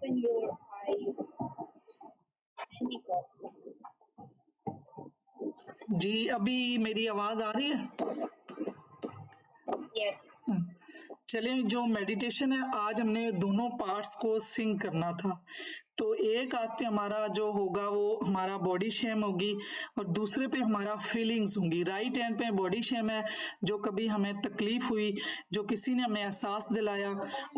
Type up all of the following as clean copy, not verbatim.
open your eyes and be calm. जी, अभी मेरी आवाज आ रही है? Yes. चलिए, जो मेडिटेशन है आज हमने दोनों पार्ट्स को सिंक करना था। तो एक हाथ पे हमारा जो होगा वो हमारा बॉडी शेम होगी और दूसरे पे हमारा फीलिंग्स होंगी। राइट हैंड पे बॉडी शेम है, जो कभी हमें तकलीफ हुई, जो किसी ने हमें एहसास दिलाया,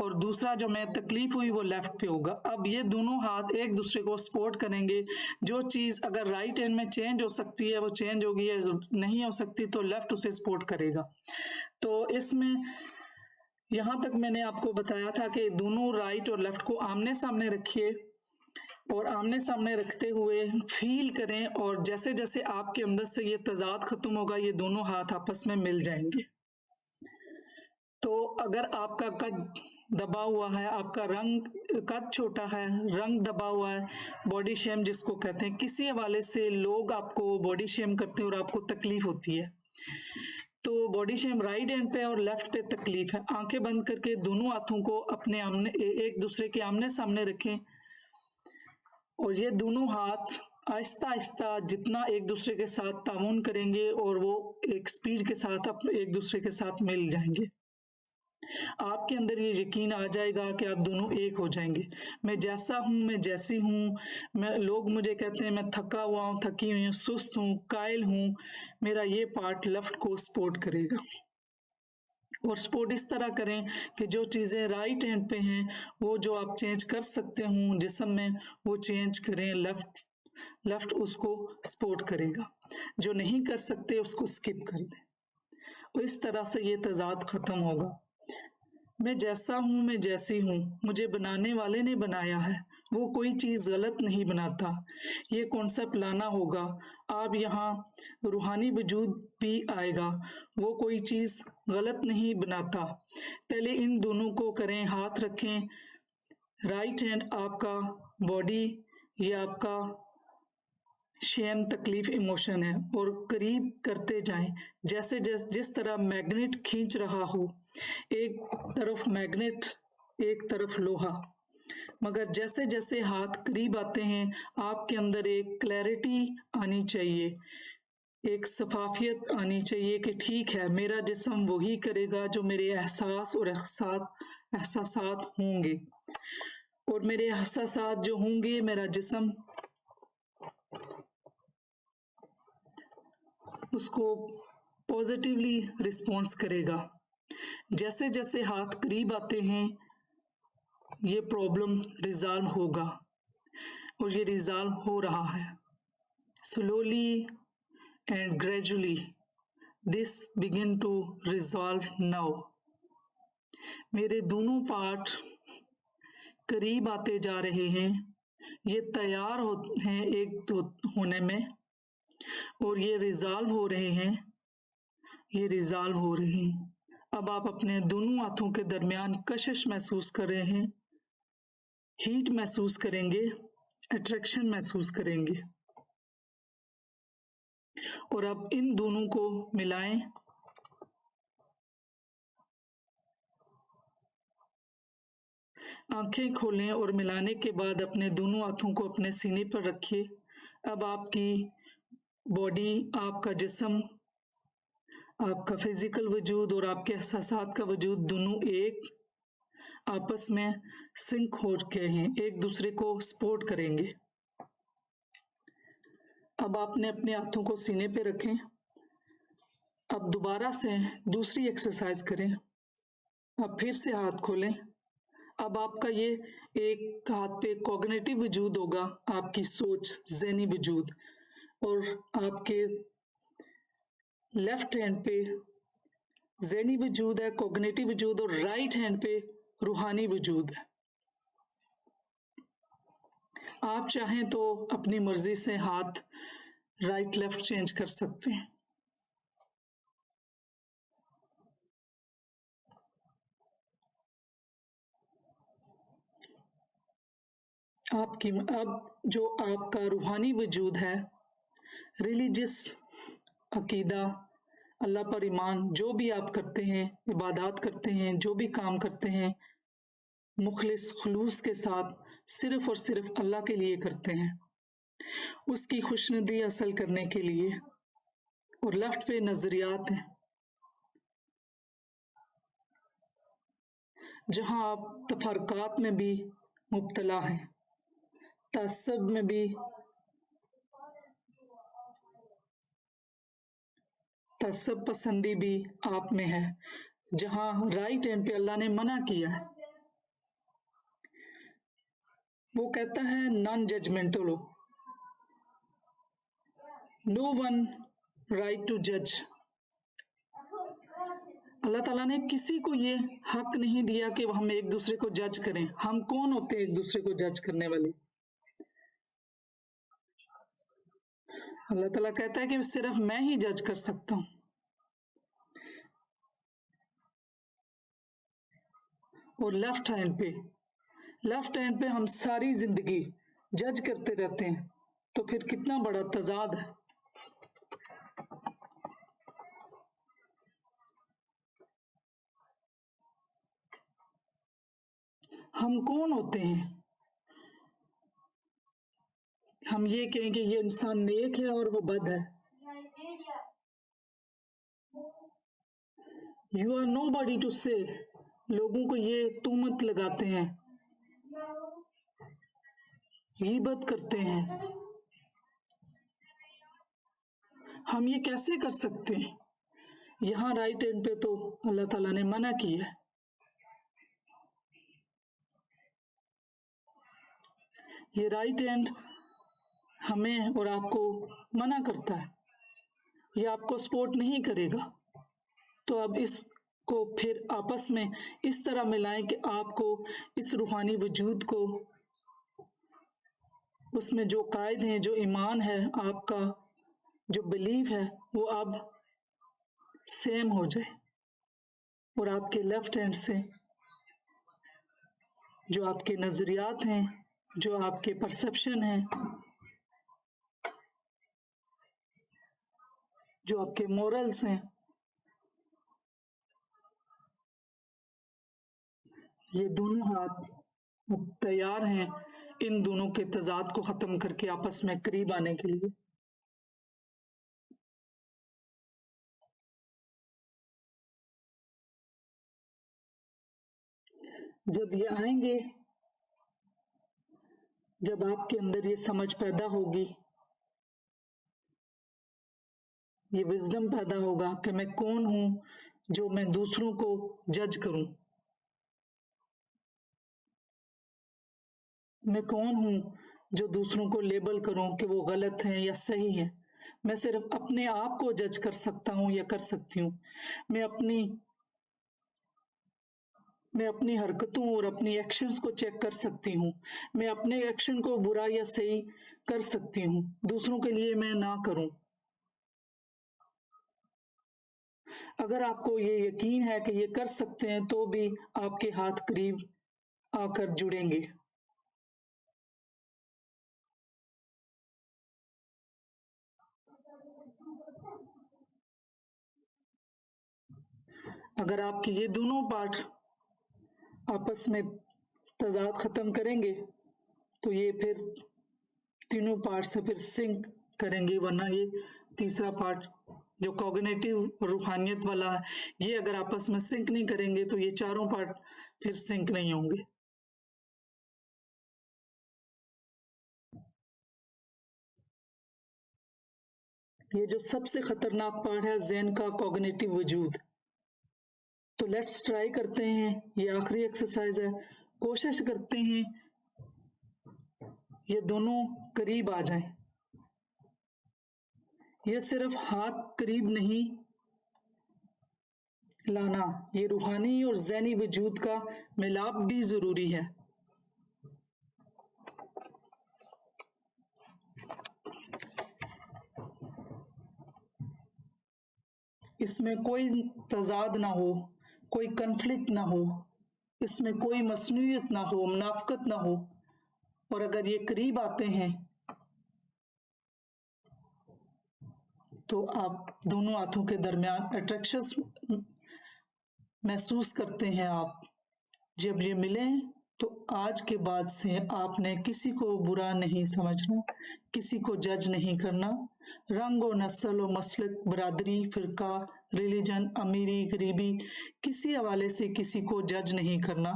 और दूसरा जो हमें तकलीफ हुई वो लेफ्ट पे होगा। अब ये दोनों हाथ एक दूसरे को सपोर्ट करेंगे। जो चीज अगर राइट हैंड में चेंज हो सकती है वो चेंज होगी, अगर नहीं हो सकती तो लेफ्ट उसे सपोर्ट करेगा। तो इसमें यहाँ तक मैंने आपको बताया था कि दोनों राइट और लेफ्ट को आमने सामने रखिए और आमने सामने रखते हुए फील करें, और जैसे जैसे आपके अंदर से ये तजाद खत्म होगा ये दोनों हाथ आपस में मिल जाएंगे। तो अगर आपका कद दबा हुआ है, आपका कद छोटा है, रंग दबा हुआ है, बॉडी शेम जिसको कहते हैं, किसी हवाले से लोग आपको बॉडी शेम करते हैं और आपको तकलीफ होती है, तो बॉडी शेम राइट हैंड पे और लेफ्ट पे तकलीफ है। आंखें बंद करके दोनों हाथों को अपने आमने एक दूसरे के आमने सामने रखें और ये दोनों हाथ आहिस्ता आहिस्ता जितना एक दूसरे के साथ तामुन करेंगे और वो एक स्पीड के साथ एक दूसरे के साथ मिल जाएंगे। आपके अंदर ये यकीन आ जाएगा कि आप दोनों एक हो जाएंगे। मैं जैसा हूँ, मैं जैसी हूँ, लोग मुझे कहते हैं मैं थका हुआ हूँ, थकी हुई हूँ, सुस्त हूँ, कायल हूँ, मेरा ये पार्ट लेफ्ट को सपोर्ट करेगा। और सपोर्ट इस तरह करें कि जो चीजें राइट हैंड पे हैं वो जो आप चेंज कर सकते हो जिस्म में वो चेंज करें, लेफ्ट उसको सपोर्ट करेगा। जो नहीं कर सकते उसको स्किप कर दें और इस तरह से ये तजाद खत्म होगा। मैं जैसा हूँ, मैं जैसी हूँ, मुझे बनाने वाले ने बनाया है, वो कोई चीज गलत नहीं बनाता। ये कॉन्सेप्ट लाना होगा। आप यहाँ रूहानी वजूद भी आएगा, वो कोई चीज गलत नहीं बनाता। पहले इन दोनों को करें, हाथ रखें, राइट हैंड आपका बॉडी, ये आपका शेम तकलीफ इमोशन है, और करीब करते जाएं जैसे जिस तरह मैग्नेट खींच रहा हो, एक तरफ मैग्नेट एक तरफ लोहा। मगर जैसे जैसे हाथ करीब आते हैं आपके अंदर एक क्लैरिटी आनी चाहिए, एक शफाफियत आनी चाहिए कि ठीक है मेरा जिस्म वही करेगा जो मेरे एहसास और एहसासात होंगे, और मेरे एहसासात जो होंगे मेरा जिस्म उसको पॉजिटिवली रिस्पॉन्स करेगा। जैसे जैसे हाथ करीब आते हैं ये प्रॉब्लम रिजॉल्व होगा, और ये रिजॉल्व हो रहा है। Slowly and gradually this begin to resolve now. मेरे दोनों पार्ट करीब आते जा रहे हैं, ये तैयार हैं एक होने में, और ये रिजॉल्व हो रहे हैं, ये रिजॉल्व हो रहे हैं। अब आप अपने दोनों हाथों के दरमियान कशिश महसूस कर रहे हैं, हीट महसूस करेंगे, अट्रैक्शन महसूस करेंगे, और अब इन दोनों को मिलाएं। आंखें खोलें और मिलाने के बाद अपने दोनों हाथों को अपने सीने पर रखिए। अब आपकी बॉडी, आपका जिस्म, आपका फिजिकल वजूद और आपके एहसासात का वजूद दोनों एक आपस में सिंक हो गए हैं, एक दूसरे को सपोर्ट करेंगे। अब आपने अपने हाथों को सीने पे रखें। अब दोबारा से दूसरी एक्सरसाइज करें। अब फिर से हाथ खोलें। अब आपका ये एक हाथ पे कॉग्निटिव वजूद होगा, आपकी सोच, ज़हनी वजूद, और आपके लेफ्ट हैंड पे ज़हनी वजूद है, कॉग्निटिव वजूद, और राइट हैंड पे रूहानी वजूद है। आप चाहें तो अपनी मर्जी से हाथ राइट लेफ्ट चेंज कर सकते हैं। आपकी अब जो आपका रूहानी वजूद है, रिलीजियस अकीदा, अल्लाह पर ईमान, जो भी आप करते हैं, इबादत करते हैं, जो भी काम करते हैं, मुखलिस खुलूस के साथ सिर्फ और सिर्फ अल्लाह के लिए करते हैं, उसकी खुशनुदी हासिल करने के लिए। और लेफ्ट पे नजरियात हैं, जहां आप तफरकात में भी मुब्तला हैं, तअस्सुब में भी, तअस्सुब पसंदी भी आप में है, जहां राइट हैंड पे अल्लाह ने मना किया है। वो कहता है नॉन जजमेंटल हो, नो वन राइट टू जज। अल्लाह ताला ने किसी को ये हक नहीं दिया कि हम एक दूसरे को जज करें। हम कौन होते हैं एक दूसरे को जज करने वाले? अल्लाह ताला कहता है कि सिर्फ मैं ही जज कर सकता हूं। और लेफ्ट हैंड पे हम सारी जिंदगी जज करते रहते हैं, तो फिर कितना बड़ा तजाद है। हम कौन होते हैं? हम ये कहें कि ये इंसान नेक है और वो बद है। You are nobody to say. लोगों को ये तुहमत लगाते हैं, गीबत करते हैं। हम ये कैसे कर सकते हैं? यहाँ राइट हैंड पे तो अल्लाह ताला ने मना किया है। ये राइट हैंड हमें और आपको मना करता है, ये आपको सपोर्ट नहीं करेगा। तो अब इसको फिर आपस में इस तरह मिलाएं कि आपको इस रूहानी वजूद को, उसमें जो कायद हैं, जो ईमान है, आपका जो बिलीव है, वो अब सेम हो जाए। और आपके लेफ्ट हैंड से जो आपके नजरियात हैं, जो आपके परसेप्शन हैं, जो आपके मोरल्स हैं, ये दोनों हाथ तैयार हैं इन दोनों के तजाद को खत्म करके आपस में करीब आने के लिए। जब ये आएंगे, जब आपके अंदर ये समझ पैदा होगी, ये विजडम पैदा होगा कि मैं कौन हूं जो मैं दूसरों को जज करूं, मैं कौन हूं जो दूसरों को लेबल करूं कि वो गलत हैं या सही हैं। मैं सिर्फ अपने आप को जज कर सकता हूं या कर सकती हूं। मैं अपनी हरकतों और अपनी एक्शंस को चेक कर सकती हूँ। मैं अपने एक्शन को बुरा या सही कर सकती हूँ, दूसरों के लिए मैं ना करूं। अगर आपको ये यकीन है कि ये कर सकते हैं, तो भी आपके हाथ करीब आकर जुड़ेंगे। अगर आपके ये दोनों पार्ट आपस में तजाद खत्म करेंगे, तो ये फिर तीनों पार्ट से फिर सिंक करेंगे। वरना ये तीसरा पार्ट जो कॉग्निटिव रूहानियत वाला है, ये अगर आपस में सिंक नहीं करेंगे, तो ये चारों पार्ट फिर सिंक नहीं होंगे। ये जो सबसे खतरनाक पार्ट है ज़हन का, कॉग्निटिव वजूद। तो लेट्स ट्राई करते हैं, ये आखिरी एक्सरसाइज है। कोशिश करते हैं ये दोनों करीब आ जाएं। ये सिर्फ हाथ करीब नहीं लाना, ये रूहानी और ज़हनी वजूद का मिलाप भी जरूरी है। इसमें कोई तजाद ना हो, कोई कन्फ्लिक्ट ना हो, इसमें कोई मसनूइयत ना हो, मुनाफकत ना हो। और अगर ये करीब आते हैं, तो आप दोनों हाथों के दरमियान अट्रैक्शन महसूस करते हैं। आप जब ये मिलें, तो आज के बाद से आपने किसी को बुरा नहीं समझना, किसी को जज नहीं करना। रंग और नस्ल और मसलक, बरादरी, फिरका, रिलीजन, अमीरी, गरीबी, किसी हवाले से किसी को जज नहीं करना।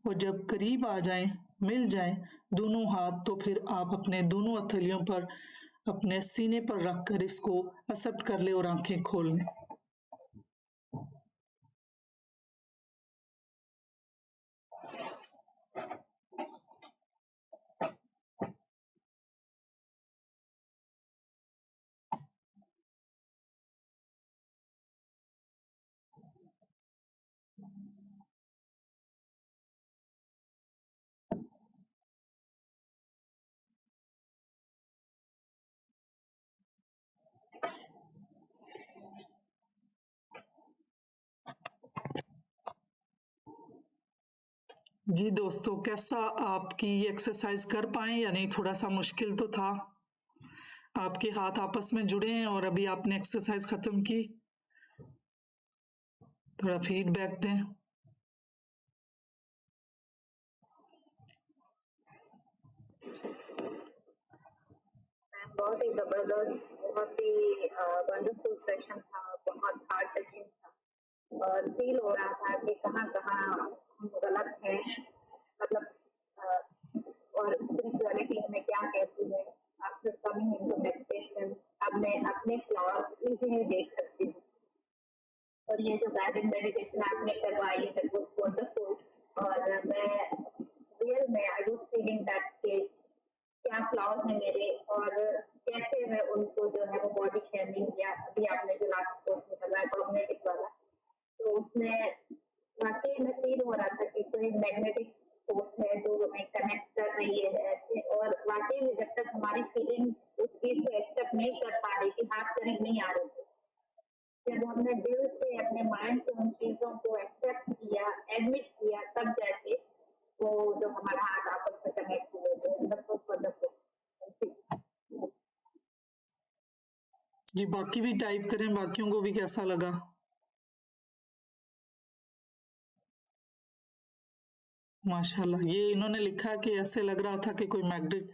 और जब करीब आ जाएं, मिल जाएं दोनों हाथ, तो फिर आप अपने दोनों हथेलियों पर अपने सीने पर रखकर इसको एक्सेप्ट कर ले और आंखें खोल लें। जी दोस्तों, कैसा आपकी ये एक्सरसाइज कर पाए या नहीं? थोड़ा सा मुश्किल तो था। आपके हाथ आपस में जुड़े हैं और अभी आपने एक्सरसाइज खत्म की। थोड़ा फीडबैक दें। बहुत ही जबरदस्त, बहुत ही वंडरफुल सेशन था, बहुत हार्ड टचिंग था और फील हो रहा था कि कहाँ कहाँ हम गलत हैं, मतलब और स्पिरिचुअलिटी हमें क्या कहती है। आफ्टर कमिंग इनटू मेडिटेशन अब मैं अपने फ्लॉज इजीली देख सकती हूँ। और ये जो गाइडेड मेडिटेशन आपने करवाई, दैट वाज वंडरफुल। और मैं रियल में आई वाज फीलिंग दैट क्या फ्लॉज है मेरे और कैसे मैं उनको जो है वो बॉडी शेमिंग या अभी आपने जो लास्ट कोर्स में करवाया कॉग्निटिव वाला, तो उसमें वाकई में फील हो रहा था कि कोई मैग्नेटिक फोर्स है जो हमें कनेक्ट कर रही है ऐसे। और वाकई में जब तक हमारी फीलिंग उस चीज को एक्सेप्ट नहीं कर पा रही थी, हाथ करीब नहीं आ रहे थे, जब हमने दिल से अपने माइंड से उन चीजों को एक्सेप्ट किया, एडमिट किया, तब जाके वो जो हमारा हाथ आपस में कनेक्ट हुए थे। जी, बाकी भी टाइप करें, बाकियों को भी कैसा लगा। माशाल्लाह, ये इन्होंने लिखा कि ऐसे लग रहा था कि कोई मैग्नेट।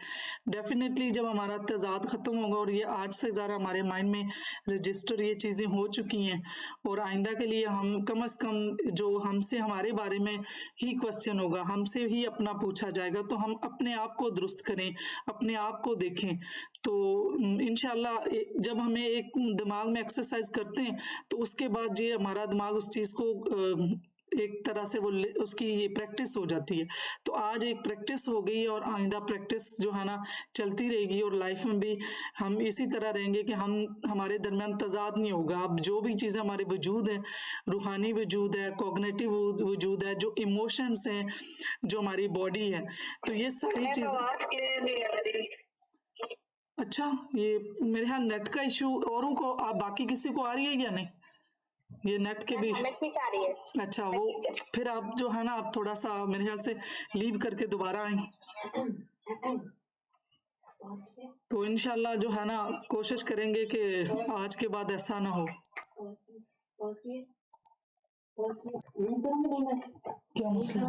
डेफिनेटली जब हमारा तजाद खत्म होगा और ये आज से ज़्यादा हमारे माइंड में रजिस्टर ये चीज़ें हो चुकी हैं, और आइंदा के लिए हम कम से कम जो हमसे हमारे बारे में ही क्वेश्चन होगा, हमसे ही अपना पूछा जाएगा, तो हम अपने आप को दुरुस्त करें, अपने आप को देखें। तो इंशाल्लाह जब हमें एक दिमाग में एक्सरसाइज करते हैं तो उसके बाद ये हमारा दिमाग उस चीज़ को एक तरह से वो उसकी प्रैक्टिस हो जाती है। तो आज एक प्रैक्टिस हो गई और आइंदा प्रैक्टिस जो है ना चलती रहेगी, और लाइफ में भी हम इसी तरह रहेंगे कि हमारे दरमियान तजाद नहीं होगा। अब जो भी चीज़ें हमारे वजूद है, रूहानी वजूद है, कॉग्निटिव वजूद है, जो इमोशंस हैं, जो हमारी बॉडी है, तो ये सारी चीज़ें। अच्छा, ये मेरे यहाँ नेट का इशू, औरों को आप बाकी किसी को आ रही है या नहीं? ये नेट के भी आ रही है। अच्छा, वो फिर आप जो है ना आप थोड़ा सा मेरे ख्याल से लीव करके दोबारा आए, तो इंशाल्लाह जो है ना कोशिश करेंगे कि आज के बाद ऐसा ना हो। क्या मसला?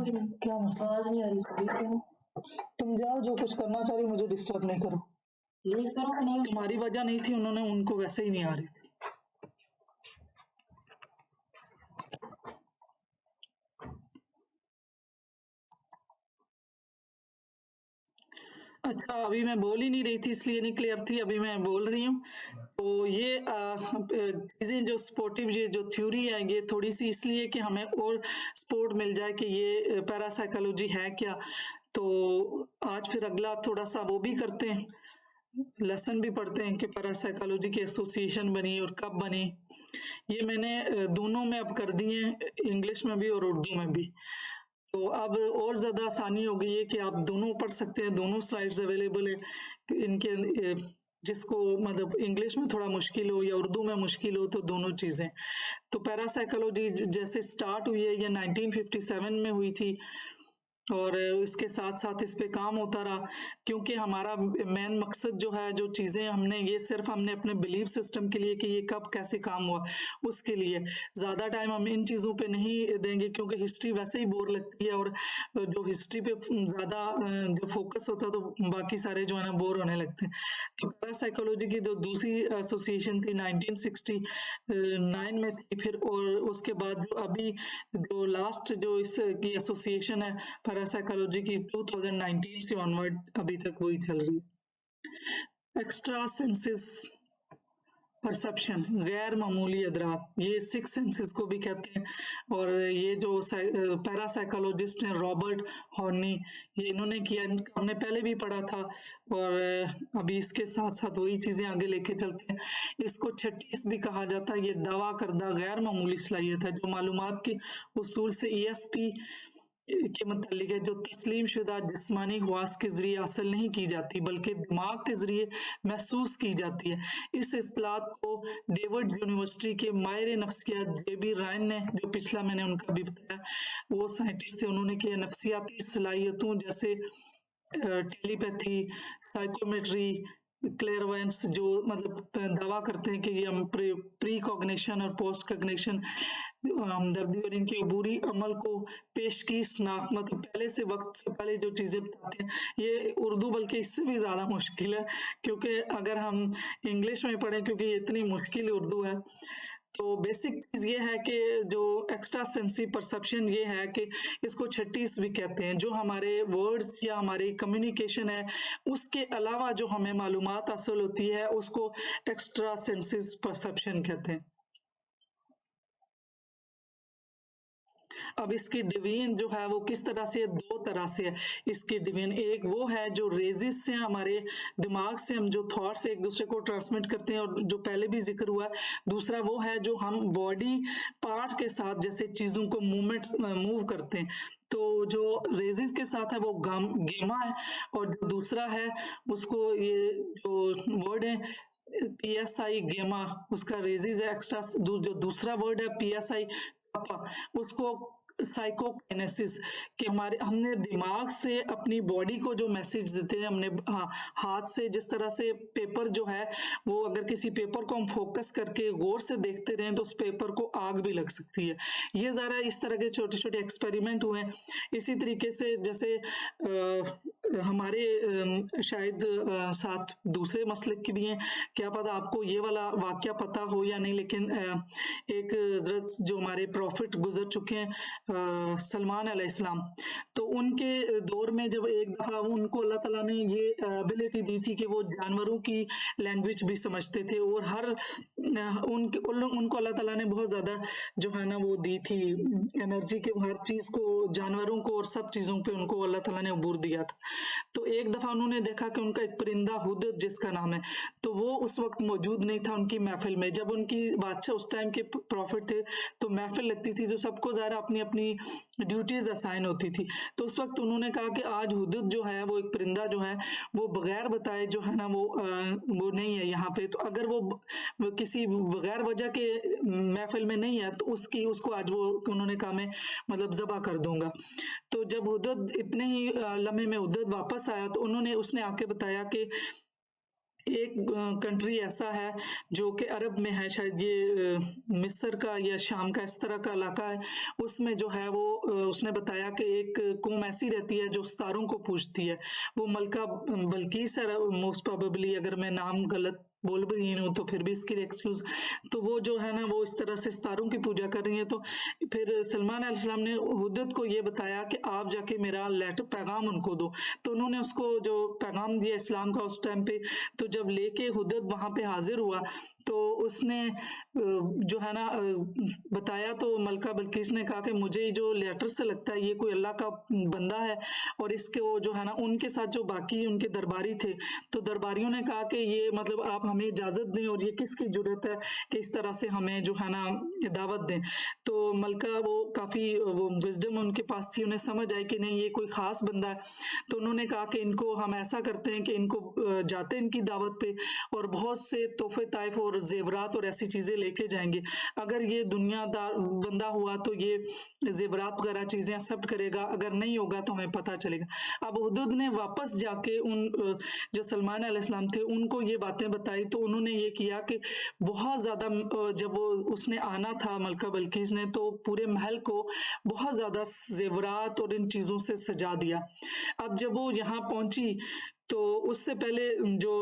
आवाज नहीं आ रही। तुम जाओ, जो कुछ करना चाह रही, मुझे डिस्टर्ब नहीं करो। लीव करो नहीं, तुम्हारी वजह नहीं थी, उन्होंने उनको वैसे ही नहीं आ रही थी। अच्छा, अभी मैं बोल ही नहीं रही थी, इसलिए नहीं क्लियर थी, अभी मैं बोल रही हूँ। तो ये चीज़ें जो स्पोर्टिव, ये जो थ्योरी है, ये थोड़ी सी इसलिए कि हमें और सपोर्ट मिल जाए कि ये पैरासाइकोलॉजी है क्या। तो आज फिर अगला थोड़ा सा वो भी करते हैं, लेसन भी पढ़ते हैं कि पैरासाइकोलॉजी की एसोसिएशन बनी और कब बनी। ये मैंने दोनों में अब कर दिए, इंग्लिश में भी और उर्दू में भी। तो अब और ज़्यादा आसानी हो गई है कि आप दोनों पढ़ सकते हैं, दोनों स्लाइड्स अवेलेबल है इनके। जिसको मतलब इंग्लिश में थोड़ा मुश्किल हो या उर्दू में मुश्किल हो, तो दोनों चीज़ें। तो पैरासाइकोलॉजी जैसे स्टार्ट हुई है, ये 1957 में हुई थी, और इसके साथ साथ इस पे काम होता रहा, क्योंकि हमारा मेन मकसद जो है, जो चीज़ें हमने ये सिर्फ हमने अपने बिलीफ सिस्टम के लिए कि ये कब कैसे काम हुआ उसके लिए, ज़्यादा टाइम हम इन चीज़ों पे नहीं देंगे, क्योंकि हिस्ट्री वैसे ही बोर लगती है, और जो हिस्ट्री पे ज़्यादा जो फोकस होता है तो बाकी सारे जो है ना बोर होने लगते हैं। तो पैरासाइकोलॉजी की जो दूसरी एसोसिएशन थी 1969 में थी फिर, और उसके बाद जो अभी जो लास्ट जो इसकी एसोसिएशन है पैरासाइकोलॉजी की 2019 से ऑनवर्ड अभी तक वही चल रही है। एक्स्ट्रा सेंसेस परसेप्शन, गैर मामूली अदराक, ये सिक्स सेंसेस को भी कहते हैं। और ये जो पैरासाइकोलॉजिस्ट हैं रॉबर्ट हॉर्नी, ये इन्होंने किया, हमने पहले भी पढ़ा था, और अभी इसके साथ साथ वही चीजें आगे लेके चलते हैं। इसको 36 भी कहा जाता है। ये दावा करदा गैर मामूली सलाहियत है जो मालूमात के उसूल से ESP के मतलब है, जो तस्लीम शुदा जिस्मानी हवास के जरिए हासिल नहीं की जाती बल्कि दिमाग के जरिए महसूस की जाती है। इस इस्तिलाह को डेविड यूनिवर्सिटी के माहिर नफ्सियात JB रायन ने, जो पिछला मैंने उनका भी बताया, वो साइंटिस्ट थे, उन्होंने किया नफ्सियाती सलाहियतों जैसे टेलीपैथी, साइकोमेट्री, क्लेयरवायंस, जो मतलब दावा करते हैं कि ये हम प्री कॉग्निशन और पोस्ट कॉग्निशन हमदर्दी और इनके अबूरी अमल को पेश की शनाख्त, मतलब पहले से वक्त से पहले जो चीज़ें बताते हैं। ये उर्दू बल्कि इससे भी ज़्यादा मुश्किल है, क्योंकि अगर हम इंग्लिश में पढ़ें, क्योंकि ये इतनी मुश्किल उर्दू है। तो बेसिक चीज़ ये है कि जो एक्स्ट्रा सेंसी परसेप्शन ये है कि इसको 36 भी कहते हैं, जो हमारे वर्ड्स या हमारी कम्युनिकेशन है उसके अलावा जो हमें मालूमात हासिल होती है उसको एक्स्ट्रा सेंसिस परसेप्शन कहते हैं। अब इसकी डिवीजन जो है वो किस तरह से, दो तरह से है इसकी डिवीजन। एक वो है जो रेजिस से हमारे दिमाग से हम जो थॉट्स एक दूसरे को ट्रांसमिट करते हैं, और जो पहले भी जिक्र हुआ। दूसरा वो है जो हम बॉडी पार्ट के साथ जैसे चीज़ों को मूव करते हैं, तो जो रेजिस के साथ है वो गेमा है, और जो दूसरा है उसको ये जो वर्ड है PSI गेमा, उसका रेजिस है एक्स्ट्रा। जो दूसरा वर्ड है PSI उसको साइकोकाइनेसिस, कि हमने दिमाग से अपनी बॉडी को जो मैसेज देते हैं, हमने हाथ से, जिस तरह से पेपर जो है वो अगर किसी पेपर को हम फोकस करके गौर से देखते रहें तो उस पेपर को आग भी लग सकती है। ये ज़रा इस तरह के छोटे छोटे एक्सपेरिमेंट हुए हैं। इसी तरीके से जैसे हमारे शायद साथ दूसरे मसलक की भी हैं, क्या पता आपको ये वाला वाक़या पता हो या नहीं, लेकिन एक हज़रत जो हमारे प्रॉफिट गुजर चुके हैं सलमान अलैहिस्सलाम, तो उनके दौर में जब एक दफ़ा उनको अल्लाह ताला ने ये एबिलिटी दी थी कि वो जानवरों की लैंग्वेज भी समझते थे, और हर उनको अल्लाह ताला ने बहुत ज़्यादा जो है ना वो दी थी एनर्जी के, हर चीज़ को, जानवरों को और सब चीज़ों पे उनको अल्लाह ताला ने अबूर दिया था। तो एक दफ़ा उन्होंने देखा कि उनका एक परिंदा हुदद जिसका नाम है, तो वो उस वक्त मौजूद नहीं था उनकी महफिल में। जब उनकी बादशाह उस टाइम के प्रॉफिट थे तो महफिल लगती थी, जो सबको ज़रा अपनी अपनी ड्यूटीज असाइन होती थी। तो उस वक्त उन्होंने कहा कि आज हुदद जो है वो एक परिंदा जो है वो बगैर बताए जो है ना वो नहीं है यहाँ पे, तो अगर वो किसी बगैर वजह के महफिल में नहीं है तो उसको आज वो उन्होंने कहा मैं मतलब ज़बह कर दूंगा। तो जब हुदद इतने ही लम्हे में हुदद वापस आया तो उसने आके बताया कि एक कंट्री ऐसा है जो कि अरब में है, शायद ये मिस्र का या शाम का इस तरह का इलाका है, उसमें जो है वो उसने बताया कि एक कौम ऐसी रहती है जो सितारों को पूजती है। वो मलका बल्कीस है मोस्ट प्रोबेबली, अगर मैं नाम गलत बोल भी रही हूँ तो फिर भी इसके लिए एक्सक्यूज। तो वो जो है ना वो इस तरह से सितारों की पूजा कर रही है। तो फिर सलमान अलैहिस्सलाम ने हुदद को ये बताया कि आप जाके मेरा लेटर पैगाम उनको दो। तो उन्होंने उसको जो पैगाम दिया इस्लाम का उस टाइम पे, तो जब लेके हुदद वहाँ पे हाजिर हुआ तो उसने जो है ना बताया, तो मलका बल्कीस ने कहा कि मुझे जो लेटर से लगता है ये कोई अल्लाह का बंदा है, और इसके वो जो है ना उनके साथ जो बाकी उनके दरबारी थे, तो दरबारियों ने कहा कि ये मतलब आप हमें इजाज़त दें, और ये किसकी जरूरत है कि इस तरह से हमें जो है ना दावत दें। तो मलका वो काफ़ी वो विजडम उनके पास थी, उन्हें समझ आई कि नहीं ये कोई ख़ास बंदा है। तो उन्होंने कहा कि इनको हम ऐसा करते हैं कि इनको जाते हैं इनकी दावत पे, और बहुत से तोहफे ताइफ और और जेवरात और ऐसी चीजें लेके जाएंगे। अगर ये दुनियादार बंदा हुआ तो ये जेवरात वगैरह चीजें एक्सेप्ट करेगा, अगर नहीं होगा तो हमें पता चलेगा। अब हुदुद ने वापस जाके उन जो सलमान अलैहिस्सलाम थे उनको ये बातें बताई, तो उन्होंने ये किया कि बहुत ज्यादा जब वो उसने आना था मलका बिल्किस ने, तो पूरे महल को बहुत ज्यादा जेवरात और इन चीजों से सजा दिया। अब जब वो यहाँ पहुंची तो उससे पहले जो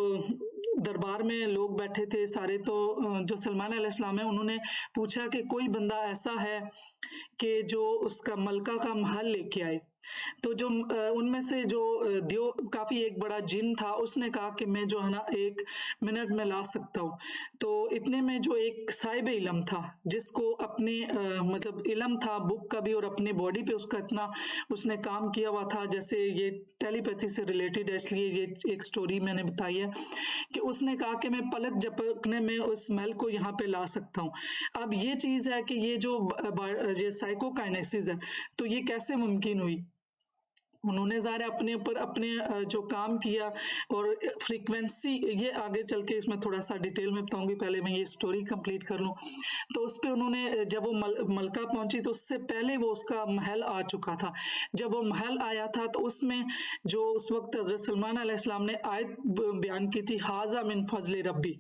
दरबार में लोग बैठे थे सारे, तो जो सलमान अलैहिस्सलाम है उन्होंने पूछा कि कोई बंदा ऐसा है कि जो उसका मलका का महल लेके आए। तो जो उनमें से जो दियो काफी एक बड़ा जिन था, उसने कहा कि मैं जो है ना 1 मिनट में ला सकता हूँ। तो इतने में जो एक साहिब इलम था जिसको अपने मतलब इलम था बुक का भी और अपने बॉडी पे उसका इतना उसने काम किया हुआ था, जैसे ये टेलीपैथी से रिलेटेड है इसलिए ये एक स्टोरी मैंने बताई है कि उसने कहा कि मैं पलक झपकने में उस महल को यहाँ पे ला सकता हूँ। अब ये चीज है कि ये जो ये साइकोकाइनेसिस है तो ये कैसे मुमकिन हुई। उन्होंने ज़ाहिर अपने ऊपर अपने जो काम किया और फ्रीक्वेंसी, ये आगे चल के इसमें थोड़ा सा डिटेल में बताऊंगी, पहले मैं ये स्टोरी कंप्लीट कर लूं। तो उस पे उन्होंने जब वो मलका पहुंची तो उससे पहले वो उसका महल आ चुका था। जब वो महल आया था तो उसमें जो उस वक्त हज़रत सलमान अलैहिस्सलाम ने आयत बयान की थी, हाजा मिन फजल रब्बी।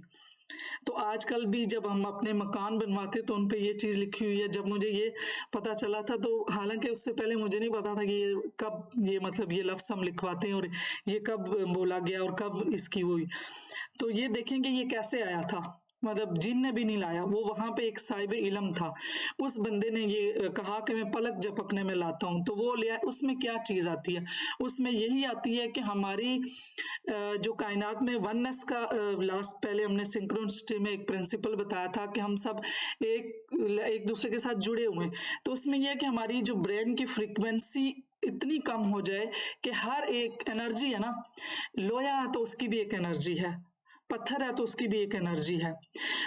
तो आजकल भी जब हम अपने मकान बनवाते तो उन पे ये चीज लिखी हुई है। जब मुझे ये पता चला था, तो हालांकि उससे पहले मुझे नहीं पता था कि ये कब ये मतलब ये लफ्ज हम लिखवाते हैं और ये कब बोला गया और कब इसकी हुई। तो ये देखेंगे ये कैसे आया था, मतलब जिन ने भी नहीं लाया, वो वहां पे एक साहिब इलम था, उस बंदे ने ये कहा कि मैं पलक झपकने में लाता हूँ, तो वो लिया। उसमें क्या चीज आती है, उसमें यही आती है कि हमारी जो कायनात में वननेस का लास्ट पहले हमने सिंक्रोनिसिटी में एक प्रिंसिपल बताया था कि हम सब एक दूसरे के साथ जुड़े हुए हैं। तो उसमें यह है कि हमारी जो ब्रेन की फ्रीक्वेंसी इतनी कम हो जाए कि हर एक एनर्जी है ना, लोहा है तो उसकी भी एक एनर्जी है, पत्थर है तो उसकी भी एक एनर्जी है।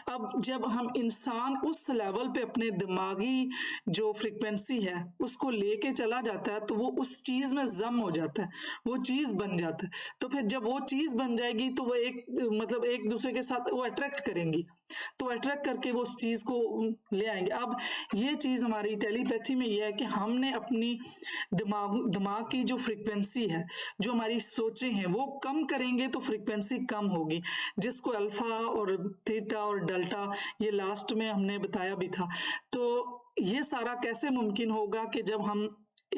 अब जब हम इंसान उस लेवल पे अपने दिमागी जो फ्रीक्वेंसी है उसको लेके चला जाता है तो वो उस चीज में जम हो जाता है, वो चीज बन जाता है। तो फिर जब वो चीज बन जाएगी तो वो एक मतलब एक दूसरे के साथ वो अट्रैक्ट करेंगी, तो अट्रैक्ट करके वो उस चीज को ले आएंगे। अब ये चीज हमारी टेलीपैथी में ये है कि हमने अपनी दिमाग की जो फ्रीक्वेंसी है, जो हमारी सोचें हैं, वो कम करेंगे तो फ्रीक्वेंसी कम होगी, जिसको अल्फा और थीटा और डेल्टा ये लास्ट में हमने बताया भी था। तो ये सारा कैसे मुमकिन होगा कि जब हम